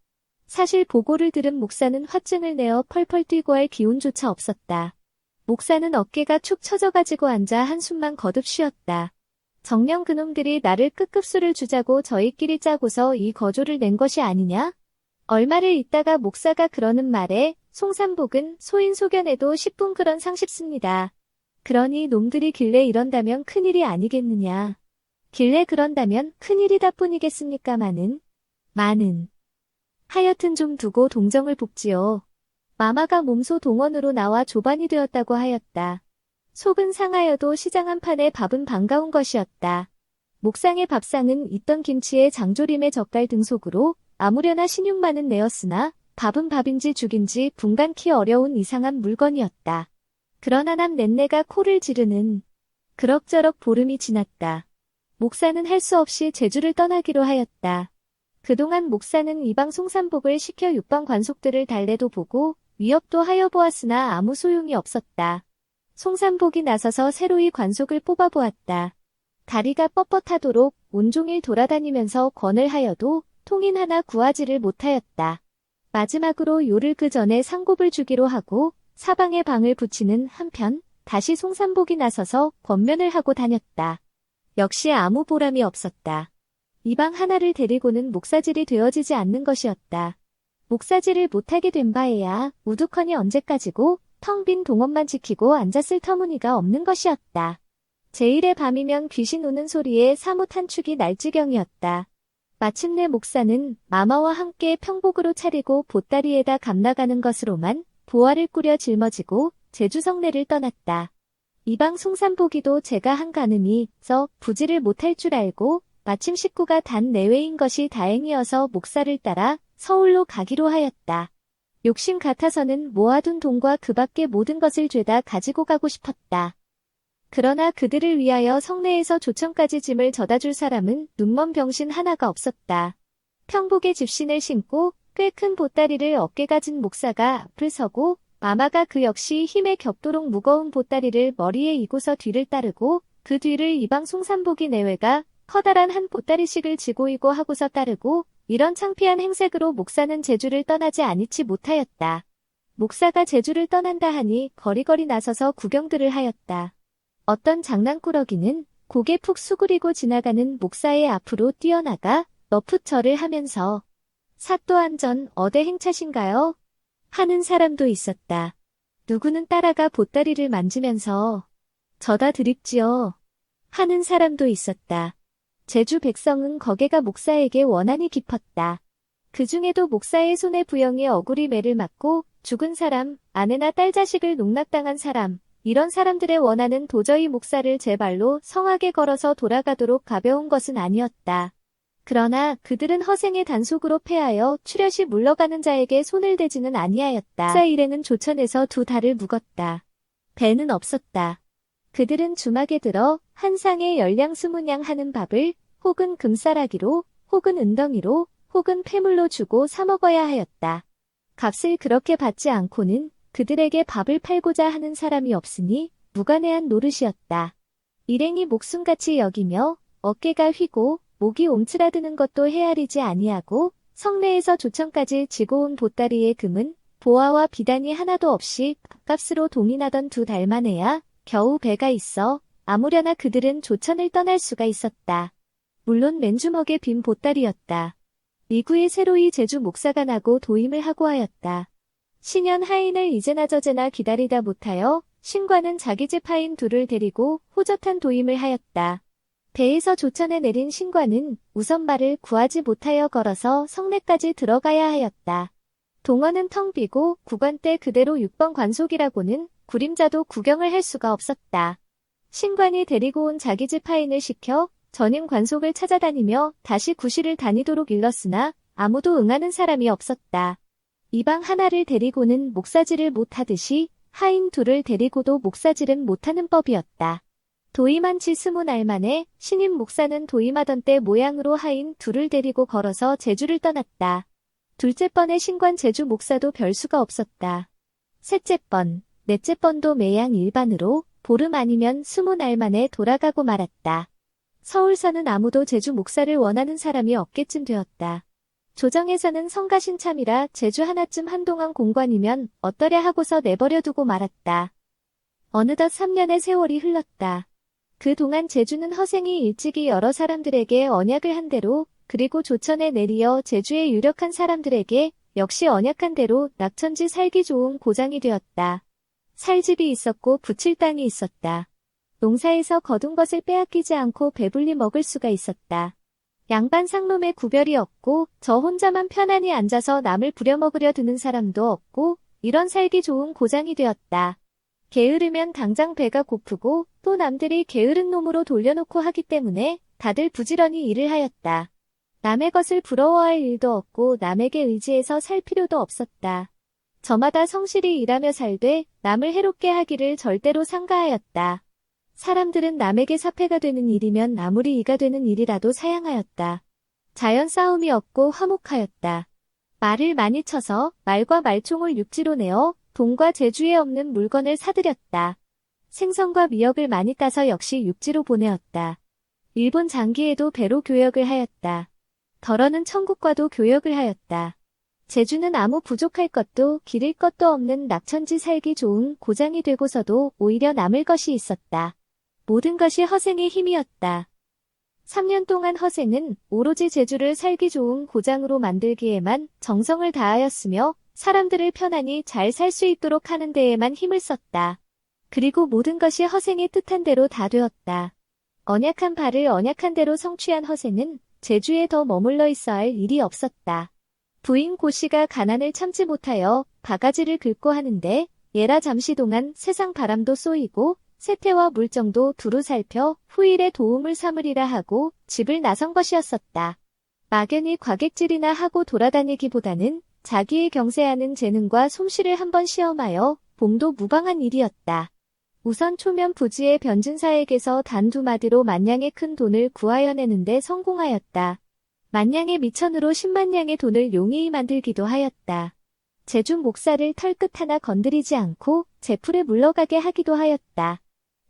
사실 보고를 들은 목사는 화증을 내어 펄펄 뛰고 할 기운조차 없었다. 목사는 어깨가 축 처져가지고 앉아 한숨만 거듭 쉬었다. 정녕 그놈들이 나를 끝급수를 주자고 저희끼리 짜고서 이 거조를 낸 것이 아니냐? 얼마를 있다가 목사가 그러는 말에 송삼복은 소인소견에도 10분 그런 상식습니다. 그러니 놈들이 길래 이런다면 큰일이 아니겠느냐. 길래 그런다면 큰일이다 뿐이겠습니까마는. 하여튼 좀 두고 동정을 볶지요. 마마가 몸소 동원으로 나와 조반이 되었다고 하였다. 속은 상하여도 시장 한 판에 밥은 반가운 것이었다. 목상의 밥상은 있던 김치에 장조림에 젓갈 등 속으로 아무려나 신육만은 내었으나 밥은 밥인지 죽인지 분간키 어려운 이상한 물건이었다. 그러나 남 넷내가 코를 지르는 그럭저럭 보름이 지났다. 목사는 할 수 없이 제주를 떠나기로 하였다. 그동안 목사는 이방 송삼복을 시켜 육방 관속들을 달래도 보고 위협도 하여 보았으나 아무 소용이 없었다. 송삼복이 나서서 새로이 관속을 뽑아보았다. 다리가 뻣뻣하도록 온종일 돌아다니면서 권을 하여도 통인 하나 구하지를 못하였다. 마지막으로 요를 그 전에 상곱을 주기로 하고 사방에 방을 붙이는 한편 다시 송삼복이 나서서 권면을 하고 다녔다. 역시 아무 보람이 없었다. 이방 하나를 데리고는 목사질이 되어지지 않는 것이었다. 목사질을 못하게 된 바에야 우두커니 언제까지고 텅 빈 동원만 지키고 앉았을 터무니가 없는 것이었다. 제1의 밤이면 귀신 우는 소리에 사뭇 한 축이 날 지경이었다. 마침내 목사는 마마와 함께 평복으로 차리고 보따리에다 감나가는 것으로만 보화를 꾸려 짊어지고 제주 성내를 떠났다. 이방 송삼복이도 제가 한 가늠이 써 부지를 못할 줄 알고 마침 식구가 단 내외인 것이 다행이어서 목사를 따라 서울로 가기로 하였다. 욕심 같아서는 모아둔 돈과 그 밖의 모든 것을 죄다 가지고 가고 싶었다. 그러나 그들을 위하여 성내에서 조천까지 짐을 져다줄 사람은 눈먼 병신 하나가 없었다. 평복에 집신을 신고 꽤 큰 보따리를 어깨가 진 목사가 앞을 서고 마마가 그 역시 힘에 겹도록 무거운 보따리를 머리에 이고서 뒤를 따르고 그 뒤를 이방 송삼복이 내외가 커다란 한 보따리씩을 지고 이고 하고서 따르고 이런 창피한 행색으로 목사는 제주를 떠나지 아니치 못하였다. 목사가 제주를 떠난다 하니 거리거리 나서서 구경들을 하였다. 어떤 장난꾸러기는 고개 푹 수그리고 지나가는 목사의 앞으로 뛰어나가 너풋절을 하면서 사또 한전 어대 행차신가요? 하는 사람도 있었다. 누구는 따라가 보따리를 만지면서 저다 드립지요. 하는 사람도 있었다. 제주 백성은 거개가 목사에게 원한이 깊었다. 그 중에도 목사의 손에 부영이 어구리 매를 맞고 죽은 사람, 아내나 딸 자식을 농락당한 사람, 이런 사람들의 원한은 도저히 목사를 제 발로 성하게 걸어서 돌아가도록 가벼운 것은 아니었다. 그러나 그들은 허생의 단속으로 패하여 추렷이 물러가는 자에게 손을 대지는 아니하였다. 목사 일행은 조천에서 두 달을 묵었다. 배는 없었다. 그들은 주막에 들어 한 상에 10량 20냥 하는 밥을 혹은 금싸라기로 혹은 은덩이로 혹은 폐물로 주고 사 먹어야 하였다. 값을 그렇게 받지 않고는 그들에게 밥을 팔고자 하는 사람이 없으니 무관해한 노릇이었다. 일행이 목숨같이 여기며 어깨가 휘고 목이 옴츠라드는 것도 헤아리지 아니하고 성내에서 조천까지 지고 온 보따리의 금은 보화와 비단이 하나도 없이 밥값으로 동인하던 두 달 만에야 겨우 배가 있어 아무려나 그들은 조천을 떠날 수가 있었다. 물론 맨주먹의 빈 보따리였다. 이구에 새로이 제주 목사가 나고 도임을 하고 하였다. 신현 하인을 이제나 저제나 기다리다 못하여 신관은 자기 집 하인 둘을 데리고 호젓한 도임을 하였다. 배에서 조천에 내린 신관은 우선 말을 구하지 못하여 걸어서 성내까지 들어가야 하였다. 동원은 텅 비고 구관 때 그대로 6번 관속이라고는 구림자도 구경을 할 수가 없었다. 신관이 데리고 온 자기 집 하인을 시켜 전임 관속을 찾아다니며 다시 구실을 다니도록 일렀으나 아무도 응하는 사람이 없었다. 이방 하나를 데리고는 목사질을 못하듯이 하인 둘을 데리고도 목사질은 못하는 법이었다. 도임한 지 20날 만에 신임 목사는 도임하던 때 모양으로 하인 둘을 데리고 걸어서 제주를 떠났다. 둘째 번의 신관 제주 목사도 별수가 없었다. 셋째 번, 넷째 번도 매양 일반으로 보름 아니면 20날 만에 돌아가고 말았다. 서울서는 아무도 제주 목사를 원하는 사람이 없게쯤 되었다. 조정에서는 성가신참이라 제주 하나쯤 한동안 공관이면 어떠랴 하고서 내버려두고 말았다. 어느덧 3년의 세월이 흘렀다. 그동안 제주는 허생이 일찍이 여러 사람들에게 언약을 한 대로 그리고 조천에 내리어 제주의 유력한 사람들에게 역시 언약한 대로 낙천지 살기 좋은 고장이 되었다. 살 집이 있었고 붙일 땅이 있었다. 농사에서 거둔 것을 빼앗기지 않고 배불리 먹을 수가 있었다. 양반 상놈의 구별이 없고 저 혼자만 편안히 앉아서 남을 부려먹으려 드는 사람도 없고 이런 살기 좋은 고장이 되었다. 게으르면 당장 배가 고프고 또 남들이 게으른 놈으로 돌려놓고 하기 때문에 다들 부지런히 일을 하였다. 남의 것을 부러워할 일도 없고 남에게 의지해서 살 필요도 없었다. 저마다 성실히 일하며 살되 남을 해롭게 하기를 절대로 삼가하였다. 사람들은 남에게 사패가 되는 일이면 아무리 이가 되는 일이라도 사양하였다. 자연 싸움이 없고 화목하였다. 말을 많이 쳐서 말과 말총을 육지로 내어 동과 제주에 없는 물건을 사들였다. 생선과 미역을 많이 따서 역시 육지로 보내었다. 일본 장기에도 배로 교역을 하였다. 덜어는 천국과도 교역을 하였다. 제주는 아무 부족할 것도 기를 것도 없는 낙천지 살기 좋은 고장이 되고서도 오히려 남을 것이 있었다. 모든 것이 허생의 힘이었다. 3년 동안 허생은 오로지 제주를 살기 좋은 고장으로 만들기에만 정성을 다하였으며 사람들을 편안히 잘 살 수 있도록 하는 데에만 힘을 썼다. 그리고 모든 것이 허생의 뜻한 대로 다 되었다. 언약한 바를 언약한 대로 성취한 허생은 제주에 더 머물러 있어야 할 일이 없었다. 부인 고씨가 가난을 참지 못하여 바가지를 긁고 하는데 예라 잠시 동안 세상 바람도 쏘이고 세태와 물정도 두루 살펴 후일에 도움을 삼으리라 하고 집을 나선 것이었었다. 막연히 과객질이나 하고 돌아다니기보다는 자기의 경세하는 재능과 솜씨를 한번 시험하여 봄도 무방한 일이었다. 우선 초면 부지의 변진사에게서 단 2마디로 만냥의 큰 돈을 구하여내는데 성공하였다. 만냥의 미천으로 10만냥의 돈을 용이히 만들기도 하였다. 제주 목사를 털끝 하나 건드리지 않고 제풀에 물러가게 하기도 하였다.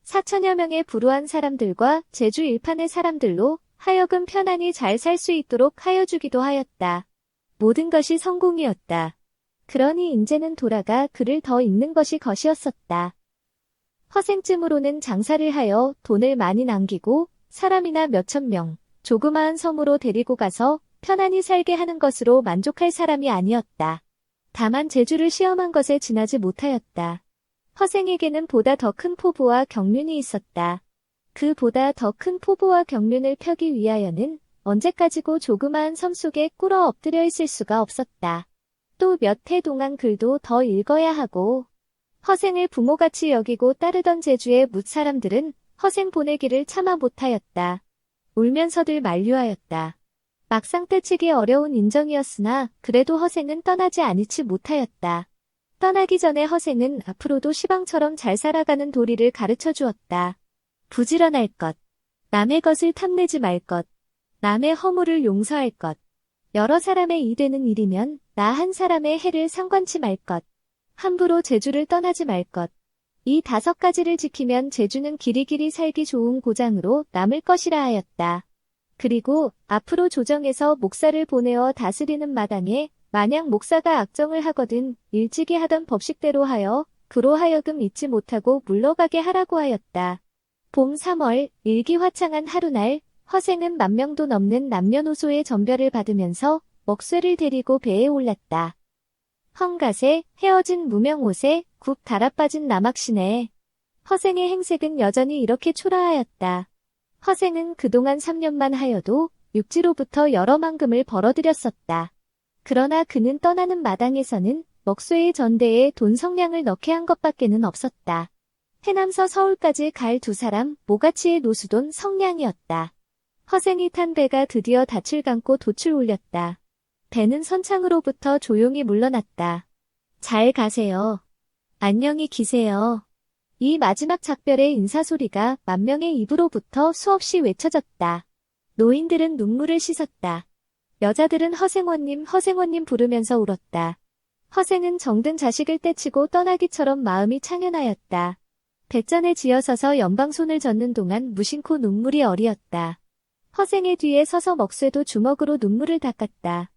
4천여 명의 불우한 사람들과 제주 일판의 사람들로 하여금 편안히 잘 살 수 있도록 하여주기도 하였다. 모든 것이 성공이었다. 그러니 인제는 돌아가 글을 더 읽는 것이 것이었었다. 허생쯤으로는 장사를 하여 돈을 많이 남기고 사람이나 몇천 명, 조그마한 섬으로 데리고 가서 편안히 살게 하는 것으로 만족할 사람이 아니었다. 다만 제주를 시험한 것에 지나지 못하였다. 허생에게는 보다 더 큰 포부와 경륜이 있었다. 그 보다 더 큰 포부와 경륜을 펴기 위하여는 언제까지고 조그마한 섬 속에 꿇어 엎드려 있을 수가 없었다. 또 몇 해 동안 글도 더 읽어야 하고 허생을 부모같이 여기고 따르던 제주의 뭇사람들은 허생 보내기를 차마 못하였다. 울면서들 만류하였다. 막상 떼치기 어려운 인정이었으나 그래도 허생은 떠나지 아니치 못하였다. 떠나기 전에 허생은 앞으로도 시방처럼 잘 살아가는 도리를 가르쳐 주었다. 부지런할 것, 남의 것을 탐내지 말 것, 남의 허물을 용서할 것, 여러 사람의 이되는 일이면 나 한 사람의 해를 상관치 말 것, 함부로 제주를 떠나지 말 것. 이 5가지를 지키면 제주는 길이길이 살기 좋은 고장으로 남을 것이라 하였다. 그리고 앞으로 조정에서 목사를 보내어 다스리는 마당에 만약 목사가 악정을 하거든 일찍이 하던 법식대로 하여 그로 하여금 잊지 못하고 물러가게 하라고 하였다. 봄 3월 일기화창한 하루날 허생은 10,000도 넘는 남녀노소의 전별을 받으면서 먹쇠를 데리고 배에 올랐다. 헝가세, 헤어진 무명옷에 굽 달아빠진 남학시네. 허생의 행색은 여전히 이렇게 초라하였다. 허생은 그동안 3년만 하여도 육지로부터 여러 만금을 벌어들였었다. 그러나 그는 떠나는 마당에서는 먹쇠의 전대에 돈 성량을 넣게 한 것밖에는 없었다. 해남서 서울까지 갈 2사람 모가치의 노수돈 성량이었다. 허생이 탄 배가 드디어 닻을 감고 돛을 올렸다. 배는 선창으로부터 조용히 물러났다. 잘 가세요. 안녕히 기세요. 이 마지막 작별의 인사소리가 만명의 입으로부터 수없이 외쳐졌다. 노인들은 눈물을 씻었다. 여자들은 허생원님 부르면서 울었다. 허생은 정든 자식을 떼치고 떠나기처럼 마음이 창연하였다. 배전에 지어서서 연방손을 젓는 동안 무심코 눈물이 어리었다. 허생의 뒤에 서서 먹쇠도 주먹으로 눈물을 닦았다.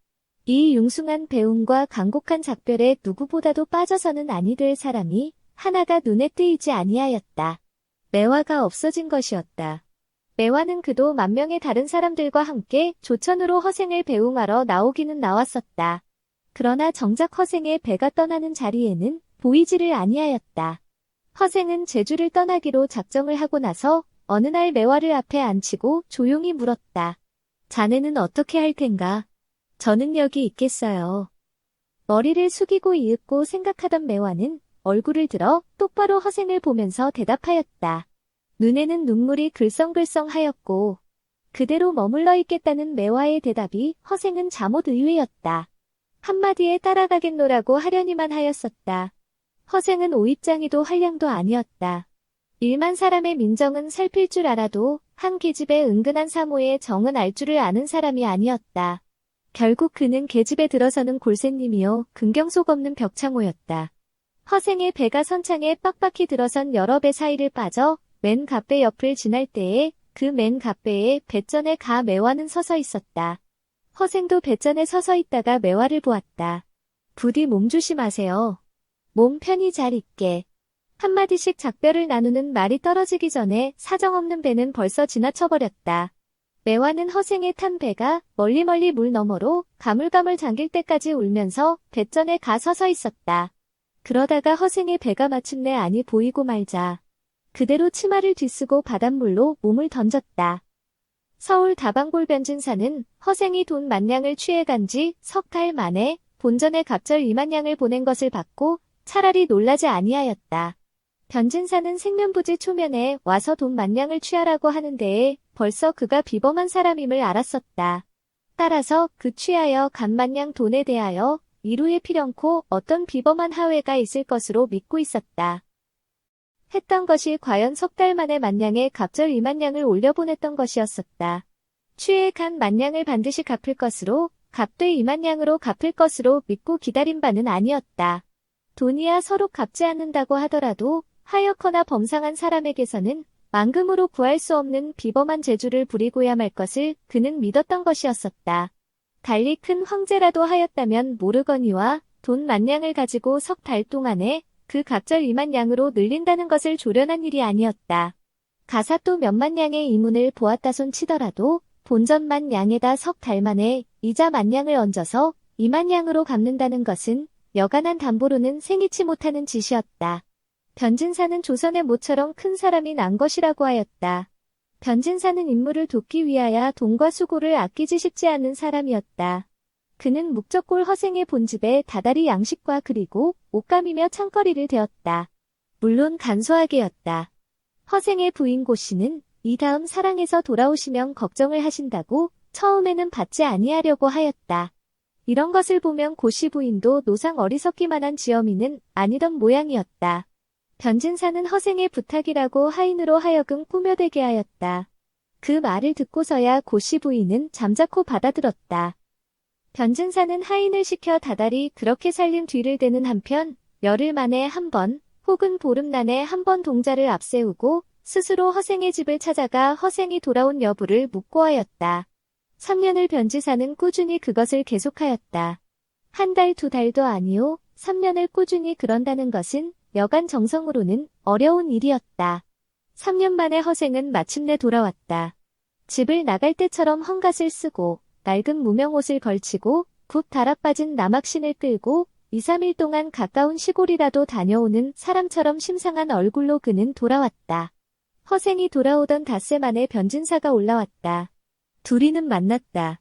이 융숭한 배움과 간곡한 작별에 누구보다도 빠져서는 아니 될 사람이 하나가 눈에 띄지 아니하였다. 매화가 없어진 것이었다. 매화는 그도 만명의 다른 사람들과 함께 조천으로 허생을 배웅하러 나오기는 나왔었다. 그러나 정작 허생의 배가 떠나는 자리에는 보이지를 아니하였다. 허생은 제주를 떠나기로 작정을 하고 나서 어느 날 매화를 앞에 앉히고 조용히 물었다. 자네는 어떻게 할 텐가? 저는 여기 있겠어요. 머리를 숙이고 이윽고 생각하던 매화는 얼굴을 들어 똑바로 허생을 보면서 대답하였다. 눈에는 눈물이 글썽글썽하였고 그대로 머물러 있겠다는 매화의 대답이 허생은 잠옷 의외였다. 한마디에 따라가겠노라고 하려니만 하였었다. 허생은 오입장이도 한량도 아니었다. 1만 사람의 민정은 살필 줄 알아도 한 계집의 은근한 사모의 정은 알 줄을 아는 사람이 아니었다. 결국 그는 계집에 들어서는 골새님이요 근경속 없는 벽창호였다. 허생의 배가 선창에 빡빡히 들어선 여러 배 사이를 빠져 맨 갓배 옆을 지날 때에 그 맨 갓배에 배전에 가 매화는 서서 있었다. 허생도 배전에 서서 있다가 매화를 보았다. 부디 몸 조심하세요. 몸 편히 잘 있게. 한마디씩 작별을 나누는 말이 떨어지기 전에 사정없는 배는 벌써 지나쳐버렸다. 매화는 허생의 탄 배가 멀리 물 너머로 가물가물 잠길 때까지 울면서 배전에 가 서서 있었다. 그러다가 허생의 배가 마침내 안이 보이고 말자 그대로 치마를 뒤쓰고 바닷물로 몸을 던졌다. 서울 다방골 변진사는 허생이 돈 10,000냥을 취해간 지 석 달 만에 본전에 갑절 20,000냥을 보낸 것을 받고 차라리 놀라지 아니하였다. 변진사는 생면부지 초면에 와서 돈 10,000냥을 취하라고 하는 데에 벌써 그가 비범한 사람임을 알았었다. 따라서 그 취하여 간 10,000냥 돈에 대하여 이루에 필연코 어떤 비범한 하회가 있을 것으로 믿고 있었다. 했던 것이 과연 석 달 만에 10,000냥에 갑절 20,000냥을 올려보냈던 것이었었다. 취해 간 10,000냥을 반드시 갚을 것으로 값되 20,000냥으로 갚을 것으로 믿고 기다린 바는 아니었다. 돈이야 서로 갚지 않는다고 하더라도 하여커나 범상한 사람에게서는 만금으로 구할 수 없는 비범한 재주를 부리고야 말 것을 그는 믿었던 것이었었다. 달리 큰 황제라도 하였다면 모르거니와 돈 10,000냥을 가지고 석 달 동안에 그 갑절 20,000냥으로 늘린다는 것을 조련한 일이 아니었다. 가사 또 몇만 냥의 이문을 보았다손 치더라도 본전만 냥에다 석 달 만에 이자 10,000냥을 얹어서 20,000냥으로 갚는다는 것은 여간한 담보로는 생이치 못하는 짓이었다. 변진사는 조선의 모처럼 큰 사람이 난 것이라고 하였다. 변진사는 임무를 돕기 위하여 돈과 수고를 아끼지 싶지 않은 사람이었다. 그는 묵적골 허생의 본집에 다달이 양식과 그리고 옷감이며 창거리를 대었다. 물론 간소하게였다. 허생의 부인 고씨는 이 다음 사랑에서 돌아오시면 걱정을 하신다고 처음에는 받지 아니하려고 하였다. 이런 것을 보면 고씨 부인도 노상 어리석기만한 지엄이는 아니던 모양이었다. 변진사는 허생의 부탁이라고 하인으로 하여금 꾸며대게 하였다. 그 말을 듣고서야 고씨 부인은 잠자코 받아들었다. 변진사는 하인을 시켜 다달이 그렇게 살림 뒤를 대는 한편 열흘 만에 한 번 혹은 보름난에 한 번 동자를 앞세우고 스스로 허생의 집을 찾아가 허생이 돌아온 여부를 묻고 하였다. 3년을 변지사는 꾸준히 그것을 계속하였다. 한 달, 2달도 아니오. 3년을 꾸준히 그런다는 것은 여간 정성으로는 어려운 일이었다. 3년 만에 허생은 마침내 돌아왔다. 집을 나갈 때처럼 헝겊을 쓰고 낡은 무명옷을 걸치고 굽 달아빠진 남학신을 끌고 2, 3일 동안 가까운 시골이라도 다녀오는 사람처럼 심상한 얼굴로 그는 돌아왔다. 허생이 돌아오던 닷새 만에 변진사가 올라왔다. 둘이는 만났다.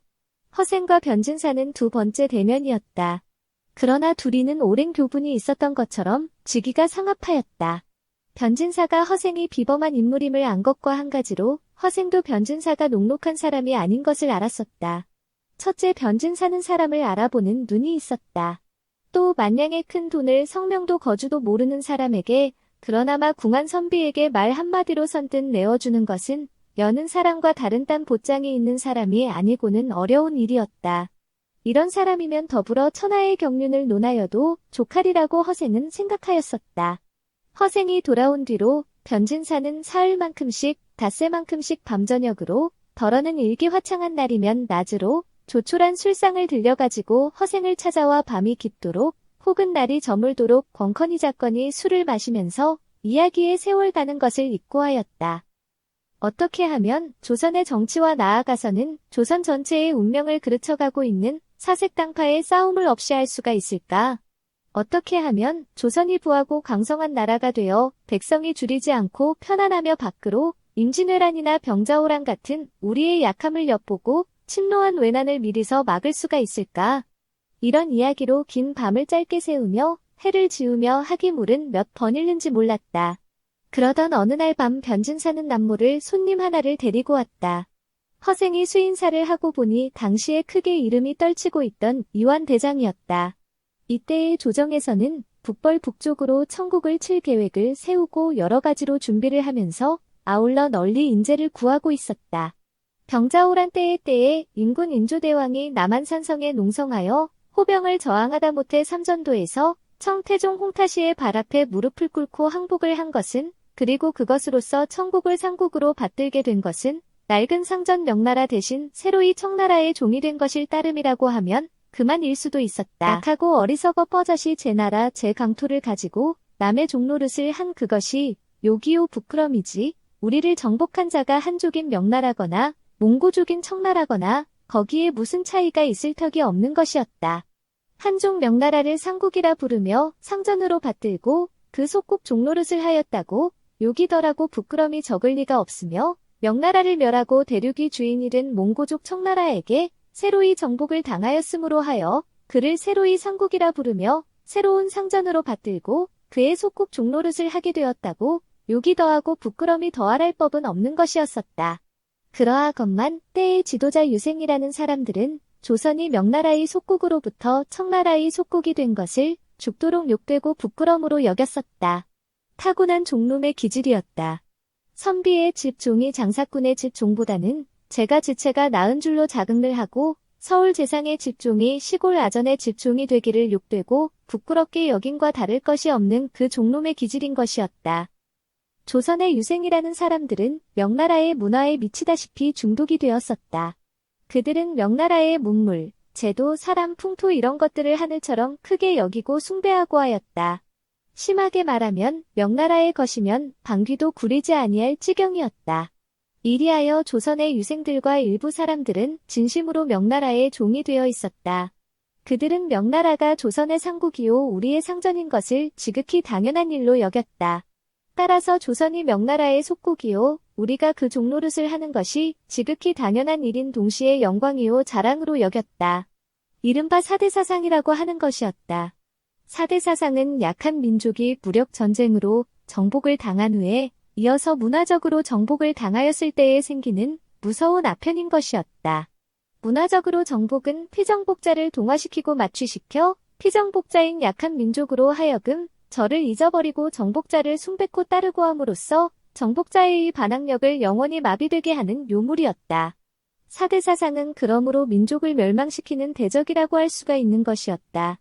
허생과 변진사는 두 번째 대면이었다. 그러나 둘이는 오랜 교분이 있었던 것처럼 지기가 상합하였다. 변진사가 허생이 비범한 인물임을 안 것과 한 가지로 허생도 변진사가 녹록한 사람이 아닌 것을 알았었다. 첫째, 변진사는 사람을 알아보는 눈이 있었다. 또 만량의 큰 돈을 성명도 거주도 모르는 사람에게, 그러나마 궁한 선비에게 말 한마디로 선뜻 내어주는 것은 여는 사람과 다른 딴 보장이 있는 사람이 아니고는 어려운 일이었다. 이런 사람이면 더불어 천하의 경륜을 논하여도 족하리라고 허생은 생각하였었다. 허생이 돌아온 뒤로 변진사는 사흘만큼씩, 닷새만큼씩 밤저녁으로, 덜어는 일기화창한 날이면 낮으로 조촐한 술상을 들려가지고 허생을 찾아와 밤이 깊도록 혹은 날이 저물도록 권커니 잣거니 술을 마시면서 이야기에 세월 가는 것을 입고하였다. 어떻게 하면 조선의 정치와 나아가서는 조선 전체의 운명을 그르쳐가고 있는 사색당파의 싸움을 없이 할 수가 있을까? 어떻게 하면 조선이 부하고 강성한 나라가 되어 백성이 줄이지 않고 편안하며 밖으로 임진왜란이나 병자호란 같은 우리의 약함을 엿보고 침노한 외난을 미리서 막을 수가 있을까? 이런 이야기로 긴 밤을 짧게 새우며 해를 지우며 하기 물은 몇 번일는지 몰랐다. 그러던 어느 날 밤 변진사는 남모를 손님 하나를 데리고 왔다. 허생이 수인사를 하고 보니 당시에 크게 이름이 떨치고 있던 이완대장이었다. 이때의 조정에서는 북벌 북쪽으로 천국을 칠 계획을 세우고 여러 가지로 준비를 하면서 아울러 널리 인재를 구하고 있었다. 병자호란 때에 인군 인조대왕이 남한산성에 농성하여 호병을 저항하다 못해 삼전도에서 청태종 홍타시의 발 앞에 무릎을 꿇고 항복을 한 것은, 그리고 그것으로서 천국을 상국으로 받들게 된 것은 낡은 상전 명나라 대신 새로이 청나라의 종이 된 것일 따름이라고 하면 그만일 수도 있었다. 약하고 어리석어 뻐젓이 제 나라 제 강토를 가지고 남의 종노릇을 한 그것이 요기요 부끄럼이지, 우리를 정복한 자가 한족인 명나라거나 몽고족인 청나라거나 거기에 무슨 차이가 있을 턱이 없는 것이었다. 한족 명나라를 상국이라 부르며 상전으로 받들고 그 속국 종노릇을 하였다고 요기더라고 부끄럼이 적을 리가 없으며, 명나라를 멸하고 대륙이 주인이 된 몽고족 청나라에게 새로이 정복을 당하였으므로 하여 그를 새로이 상국이라 부르며 새로운 상전으로 받들고 그의 속국 종노릇을 하게 되었다고 요기더하고 부끄럼이 더할 법은 없는 것이었었다. 그러하건만 때의 지도자 유생이라는 사람들은 조선이 명나라의 속국으로부터 청나라의 속국이 된 것을 죽도록 욕되고 부끄러움으로 여겼었다. 타고난 종놈의 기질이었다. 선비의 집 종이 장사꾼의 집 종보다는 제가 지체가 나은 줄로 자긍을 하고 서울 재상의 집 종이 시골 아전의 집 종이 되기를 욕되고 부끄럽게 여김과 다를 것이 없는 그 종놈의 기질인 것이었다. 조선의 유생이라는 사람들은 명나라의 문화에 미치다시피 중독이 되었었다. 그들은 명나라의 문물, 제도, 사람, 풍토 이런 것들을 하늘처럼 크게 여기고 숭배하고 하였다. 심하게 말하면 명나라의 것이면 방귀도 구리지 아니할 지경이었다. 이리하여 조선의 유생들과 일부 사람들은 진심으로 명나라의 종이 되어 있었다. 그들은 명나라가 조선의 상국이요 우리의 상전인 것을 지극히 당연한 일로 여겼다. 따라서 조선이 명나라의 속국이요 우리가 그 종노릇을 하는 것이 지극히 당연한 일인 동시에 영광이요 자랑으로 여겼다. 이른바 사대사상이라고 하는 것이었다. 사대사상은 약한 민족이 무력 전쟁으로 정복을 당한 후에 이어서 문화적으로 정복을 당하였을 때에 생기는 무서운 아편인 것이었다. 문화적으로 정복은 피정복자를 동화시키고 마취시켜 피정복자인 약한 민족으로 하여금 저를 잊어버리고 정복자를 숭배코 따르고 함으로써 정복자의 반항력을 영원히 마비되게 하는 요물이었다. 사대사상은 그러므로 민족을 멸망시키는 대적이라고 할 수가 있는 것이었다.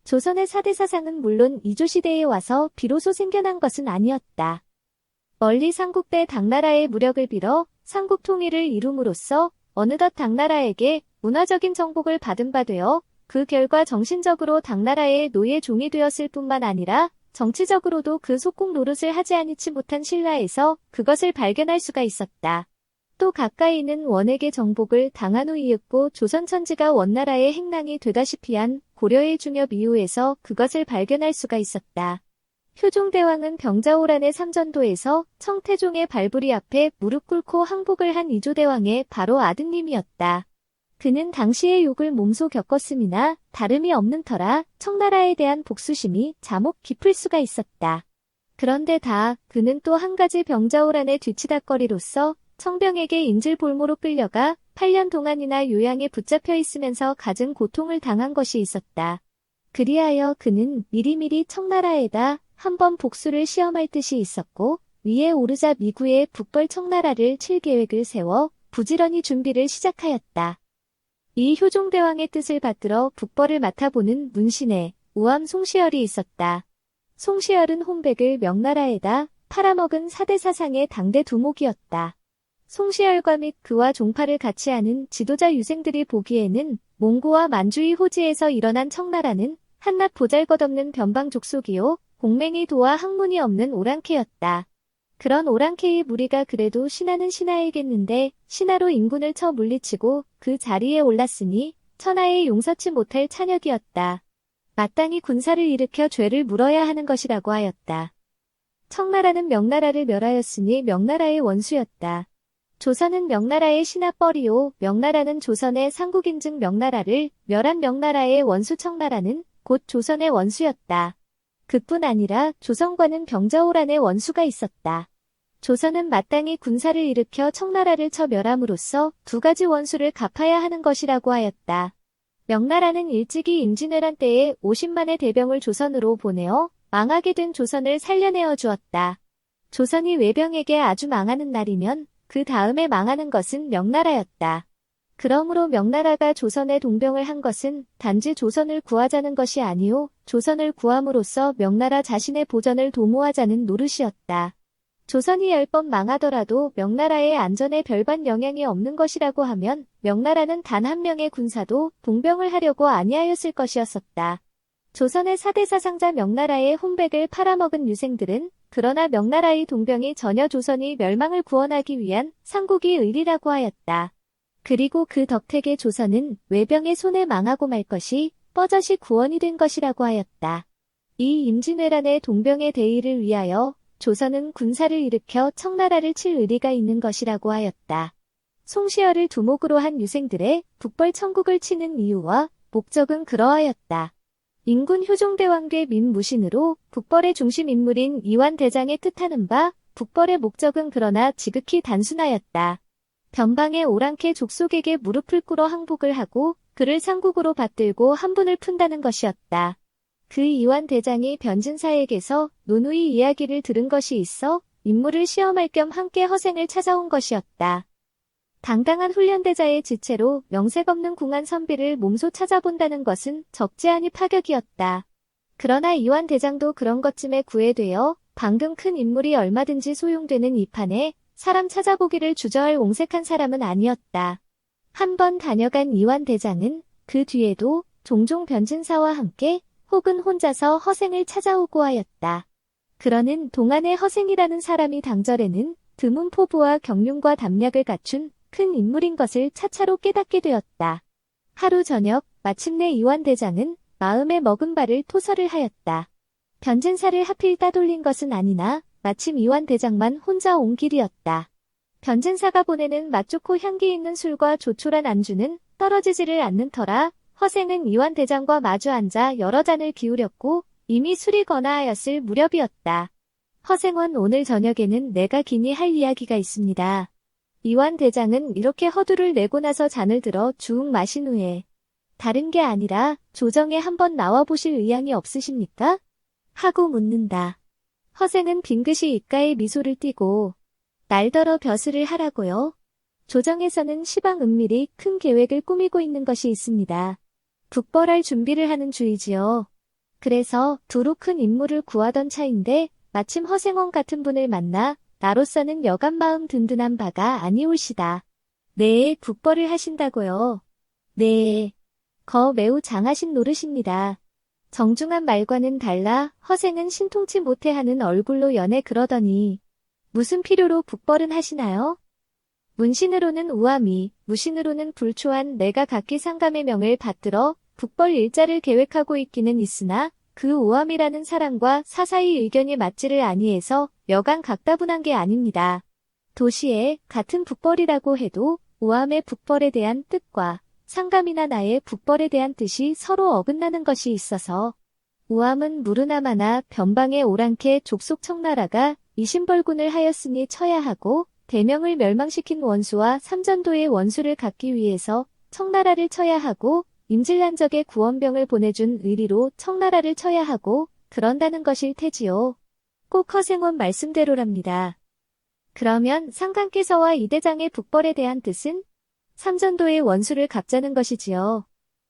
조선의 사대사상은 물론 이조시대에 와서 비로소 생겨난 것은 아니었다. 멀리 상국대 당나라의 무력을 빌어 상국 통일을 이룸으로써 어느덧 당나라에게 문화적인 정복을 받은 바 되어 그 결과 정신적으로 당나라의 노예 종이 되었을 뿐만 아니라 정치적으로도 그 속국 노릇을 하지 아니치 못한 신라에서 그것을 발견할 수가 있었다. 또 가까이는 원에게 정복을 당한 후 이윽고 조선천지가 원나라의 행랑이 되다시피 한 고려의 중엽 이후에서 그것을 발견할 수가 있었다. 효종대왕은 병자호란의 삼전도에서 청태종의 발부리 앞에 무릎 꿇고 항복을 한 이조대왕의 바로 아드님이었다. 그는 당시의 욕을 몸소 겪었음이나 다름이 없는 터라 청나라에 대한 복수심이 자목 깊을 수가 있었다. 그런데 그는 또 한 가지 병자호란의 뒤치다거리로서 청병에게 인질볼모로 끌려가 8년 동안이나 요양에 붙잡혀 있으면서 갖은 고통을 당한 것이 있었다. 그리하여 그는 미리미리 청나라에다 한번 복수를 시험할 뜻이 있었고 위에 오르자 미구의 북벌 청나라를 칠 계획을 세워 부지런히 준비를 시작하였다. 이 효종대왕의 뜻을 받들어 북벌을 맡아보는 문신의 우암 송시열이 있었다. 송시열은 홍백을 명나라에다 팔아먹은 4대 사상의 당대 두목이었다. 송시열과 및 그와 종파를 같이 하는 지도자 유생들이 보기에는 몽고와 만주의 호지에서 일어난 청나라는 한낱 보잘것없는 변방족속이요 공맹이 도와 학문이 없는 오랑캐였다. 그런 오랑캐의 무리가 그래도 신하는 신하이겠는데 신하로 인군을 쳐 물리치고 그 자리에 올랐으니 천하에 용서치 못할 찬혁이었다. 마땅히 군사를 일으켜 죄를 물어야 하는 것이라고 하였다. 청나라는 명나라를 멸하였으니 명나라의 원수였다. 조선은 명나라의 신하뻘이요 명나라는 조선의 상국인즉 명나라를 멸한 명나라의 원수 청나라는 곧 조선의 원수였다. 그뿐 아니라 조선과는 병자호란의 원수가 있었다. 조선은 마땅히 군사를 일으켜 청나라를 쳐 멸함으로써 두 가지 원수를 갚아야 하는 것이라고 하였다. 명나라는 일찍이 임진왜란 때에 50만의 대병을 조선으로 보내어 망하게 된 조선을 살려내어 주었다. 조선이 외병에게 아주 망하는 날이면 그 다음에 망하는 것은 명나라였다. 그러므로 명나라가 조선에 동병을 한 것은 단지 조선을 구하자는 것이 아니오 조선을 구함으로써 명나라 자신의 보전을 도모하자는 노릇이었다. 조선이 10번 망하더라도 명나라의 안전에 별반 영향이 없는 것이라고 하면 명나라는 단 한 명의 군사도 동병을 하려고 아니하였을 것이었었다. 조선의 4대 사상자 명나라의 혼백을 팔아먹은 유생들은 그러나 명나라의 동병이 전혀 조선이 멸망을 구원하기 위한 상국이 의리라고 하였다. 그리고 그 덕택에 조선은 외병의 손에 망하고 말 것이 뻐젓이 구원이 된 것이라고 하였다. 이 임진왜란의 동병의 대의를 위하여 조선은 군사를 일으켜 청나라를 칠 의리가 있는 것이라고 하였다. 송시열을 두목으로 한 유생들의 북벌 천국을 치는 이유와 목적은 그러하였다. 인군 효종대왕괴 민무신으로 북벌의 중심 인물인 이완대장의 뜻하는 바 북벌의 목적은 그러나 지극히 단순하였다. 변방의 오랑캐 족속에게 무릎을 꿇어 항복을 하고 그를 상국으로 받들고 한분을 푼다는 것이었다. 그 이완대장이 변진사에게서 노누이 이야기를 들은 것이 있어 임무를 시험할 겸 함께 허생을 찾아온 것이었다. 당당한 훈련대자의 지체로 명색 없는 궁한 선비를 몸소 찾아본다는 것은 적지 않은 파격이었다. 그러나 이완 대장도 그런 것쯤에 구애되어 방금 큰 인물이 얼마든지 소용되는 이 판에 사람 찾아보기를 주저할 옹색한 사람은 아니었다. 한 번 다녀간 이완 대장은 그 뒤에도 종종 변진사와 함께 혹은 혼자서 허생을 찾아오고 하였다. 그러는 동안의 허생이라는 사람이 당절에는 드문 포부와 경륜과 담략을 갖춘 큰 인물인 것을 차차로 깨닫게 되었다. 하루 저녁 마침내 이완 대장은 마음에 먹은 바를 토설을 하였다. 변진사를 하필 따돌린 것은 아니나 마침 이완 대장만 혼자 온 길이었다. 변진사가 보내는 맛좋고 향기 있는 술과 조촐한 안주는 떨어지지를 않는 터라 허생은 이완 대장과 마주 앉아 여러 잔을 기울였고 이미 술이 거나하였을 무렵이었다. 허생원 오늘 저녁에는 내가 긴히 할 이야기가 있습니다. 이완 대장은 이렇게 허두를 내고 나서 잔을 들어 주욱 마신 후에 다른 게 아니라 조정에 한번 나와보실 의향이 없으십니까? 하고 묻는다. 허생은 빙긋이 입가에 미소를 띠고 날더러 벼슬을 하라고요. 조정에서는 시방 은밀히 큰 계획을 꾸미고 있는 것이 있습니다. 북벌할 준비를 하는 주이지요. 그래서 두루 큰 임무를 구하던 차인데 마침 허생원 같은 분을 만나 나로서는 여간 마음 든든한 바가 아니올시다. 네, 북벌을 하신다고요. 네, 매우 장하신 노릇입니다. 정중한 말과는 달라 허생은 신통치 못해 하는 얼굴로 연해 그러더니 무슨 필요로 북벌은 하시나요? 문신으로는 우아미, 무신으로는 불초한 내가 각기 상감의 명을 받들어 북벌 일자를 계획하고 있기는 있으나 그 우아미라는 사람과 사사의 의견이 맞지를 아니해서 여간 각다분한 게 아닙니다. 도시에 같은 북벌이라고 해도 우암의 북벌에 대한 뜻과 상감이나 나의 북벌에 대한 뜻이 서로 어긋나는 것이 있어서 우암은 무르나마나 변방의 오랑캐 족속 청나라가 이심벌군을 하였으니 쳐야 하고 대명을 멸망시킨 원수와 삼전도의 원수를 갖기 위해서 청나라를 쳐야 하고 임질난적의 구원병을 보내준 의리로 청나라를 쳐야 하고 그런다는 것일 테지요. 꼭 허생원 말씀대로랍니다. 그러면 상관께서와 이대장의 북벌에 대한 뜻은 삼전도의 원수를 갚자는 것이지요.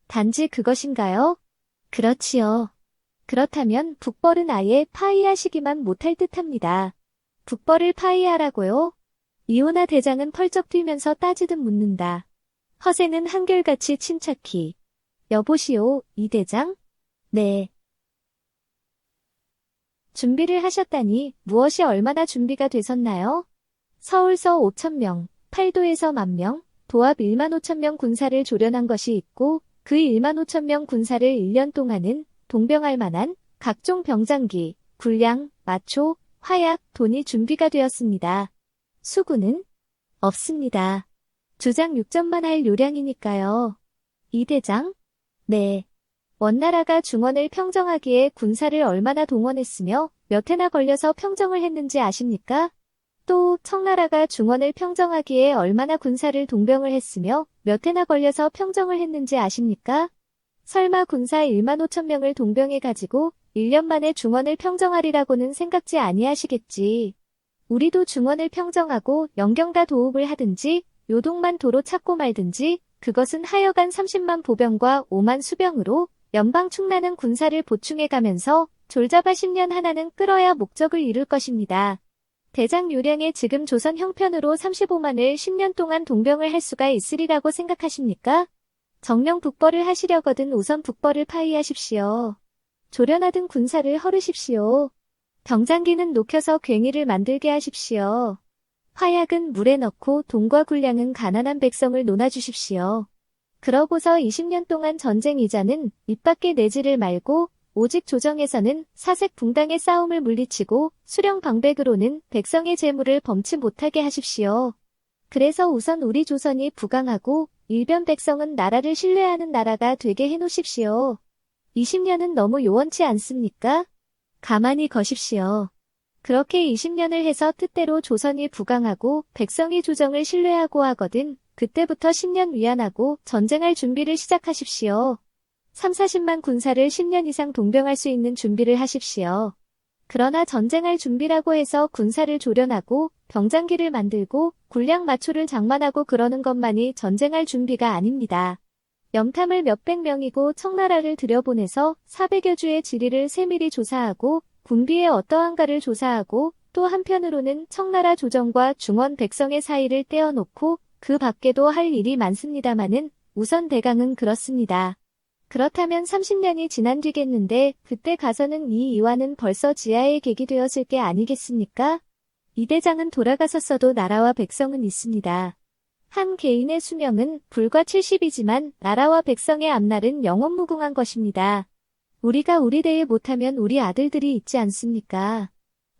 단지 그것인가요? 그렇지요. 그렇다면 북벌은 아예 파의하시기만 못할 듯합니다. 북벌을 파의하라고요? 이오나 대장은 펄쩍 뛰면서 따지듯 묻는다. 허세는 한결같이 침착히. 여보시오, 이 대장? 네. 준비를 하셨다니 무엇이 얼마나 준비가 되셨나요? 서울서 5,000명, 팔도에서 10,000명, 도합 15,000명 군사를 조련한 것이 있고 그 15,000명 군사를 1년 동안은 동병할 만한 각종 병장기, 군량, 마초, 화약, 돈이 준비가 되었습니다. 수군은? 없습니다. 주장 6전만 할 요량이니까요. 이 대장? 네. 원나라가 중원을 평정하기에 군사를 얼마나 동원했으며 몇 해나 걸려서 평정을 했는지 아십니까? 또 청나라가 중원을 평정하기에 얼마나 군사를 동병을 했으며 몇 해나 걸려서 평정을 했는지 아십니까? 설마 군사 15,000명을 동병해가지고 1년 만에 중원을 평정하리라고는 생각지 아니하시겠지. 우리도 중원을 평정하고 영경다 도읍을 하든지 요동만 도로 찾고 말든지 그것은 하여간 30만 보병과 5만 수병으로 연방 충나는 군사를 보충해가면서 졸잡아 10년 하나는 끌어야 목적을 이룰 것입니다. 대장 요량의 지금 조선 형편으로 35만을 10년 동안 동병을 할 수가 있으리라고 생각하십니까? 정령 북벌을 하시려거든 우선 북벌을 파의하십시오. 조련하든 군사를 헐으십시오. 병장기는 녹여서 괭이를 만들게 하십시오. 화약은 물에 넣고 돈과 군량은 가난한 백성을 논아주십시오. 그러고서 20년 동안 전쟁 이자는 입 밖에 내지를 말고 오직 조정에서는 사색 붕당의 싸움을 물리치고 수령 방백으로는 백성의 재물을 범치 못하게 하십시오. 그래서 우선 우리 조선이 부강하고 일변 백성은 나라를 신뢰하는 나라가 되게 해놓으십시오. 20년은 너무 요원치 않습니까? 가만히 거십시오. 그렇게 20년을 해서 뜻대로 조선이 부강하고 백성이 조정을 신뢰하고 하거든 그때부터 10년 위안하고 전쟁할 준비를 시작하십시오. 3, 40만 군사를 10년 이상 동병할 수 있는 준비를 하십시오. 그러나 전쟁할 준비라고 해서 군사를 조련하고 병장기를 만들고 군량 마초를 장만하고 그러는 것만이 전쟁할 준비가 아닙니다. 염탐을 몇백 명이고 청나라를 들여보내서 400여 주의 지리를 세밀히 조사하고 군비에 어떠한가를 조사하고 또 한편으로는 청나라 조정과 중원 백성의 사이를 떼어놓고 그 밖에도 할 일이 많습니다마는 우선 대강은 그렇습니다. 그렇다면 30년이 지난 뒤겠는데 그때 가서는 이 이완은 벌써 지하에 객이 되었을 게 아니겠습니까? 이 대장은 돌아가셨어도 나라와 백성은 있습니다. 한 개인의 수명은 불과 70이지만 나라와 백성의 앞날은 영원무궁한 것입니다. 우리가 우리 대에 못하면 우리 아들들이 있지 않습니까?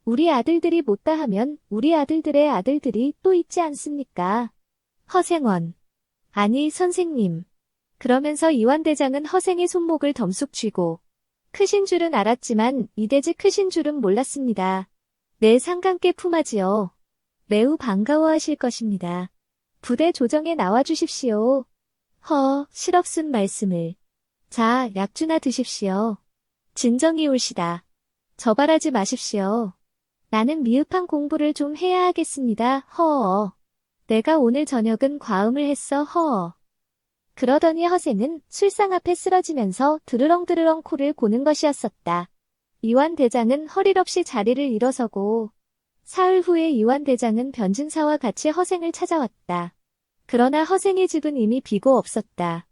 우리 아들들이 못다 하면 우리 아들들의 아들들이 또 있지 않습니까? 허생원. 아니 선생님. 그러면서 이완대장은 허생의 손목을 덤쑥 쥐고 크신 줄은 알았지만 이대지 크신 줄은 몰랐습니다. 내 상관께 품하지요. 매우 반가워하실 것입니다. 부대 조정에 나와주십시오. 실없은 말씀을. 자, 약주나 드십시오. 진정이 올시다. 저발하지 마십시오. 나는 미흡한 공부를 좀 해야 하겠습니다. 내가 오늘 저녁은 과음을 했어. 그러더니 허생은 술상 앞에 쓰러지면서 드르렁드르렁 코를 고는 것이었었다. 이완 대장은 허릴 없이 자리를 일어서고 사흘 후에 이완 대장은 변진사와 같이 허생을 찾아왔다. 그러나 허생의 집은 이미 비고 없었다.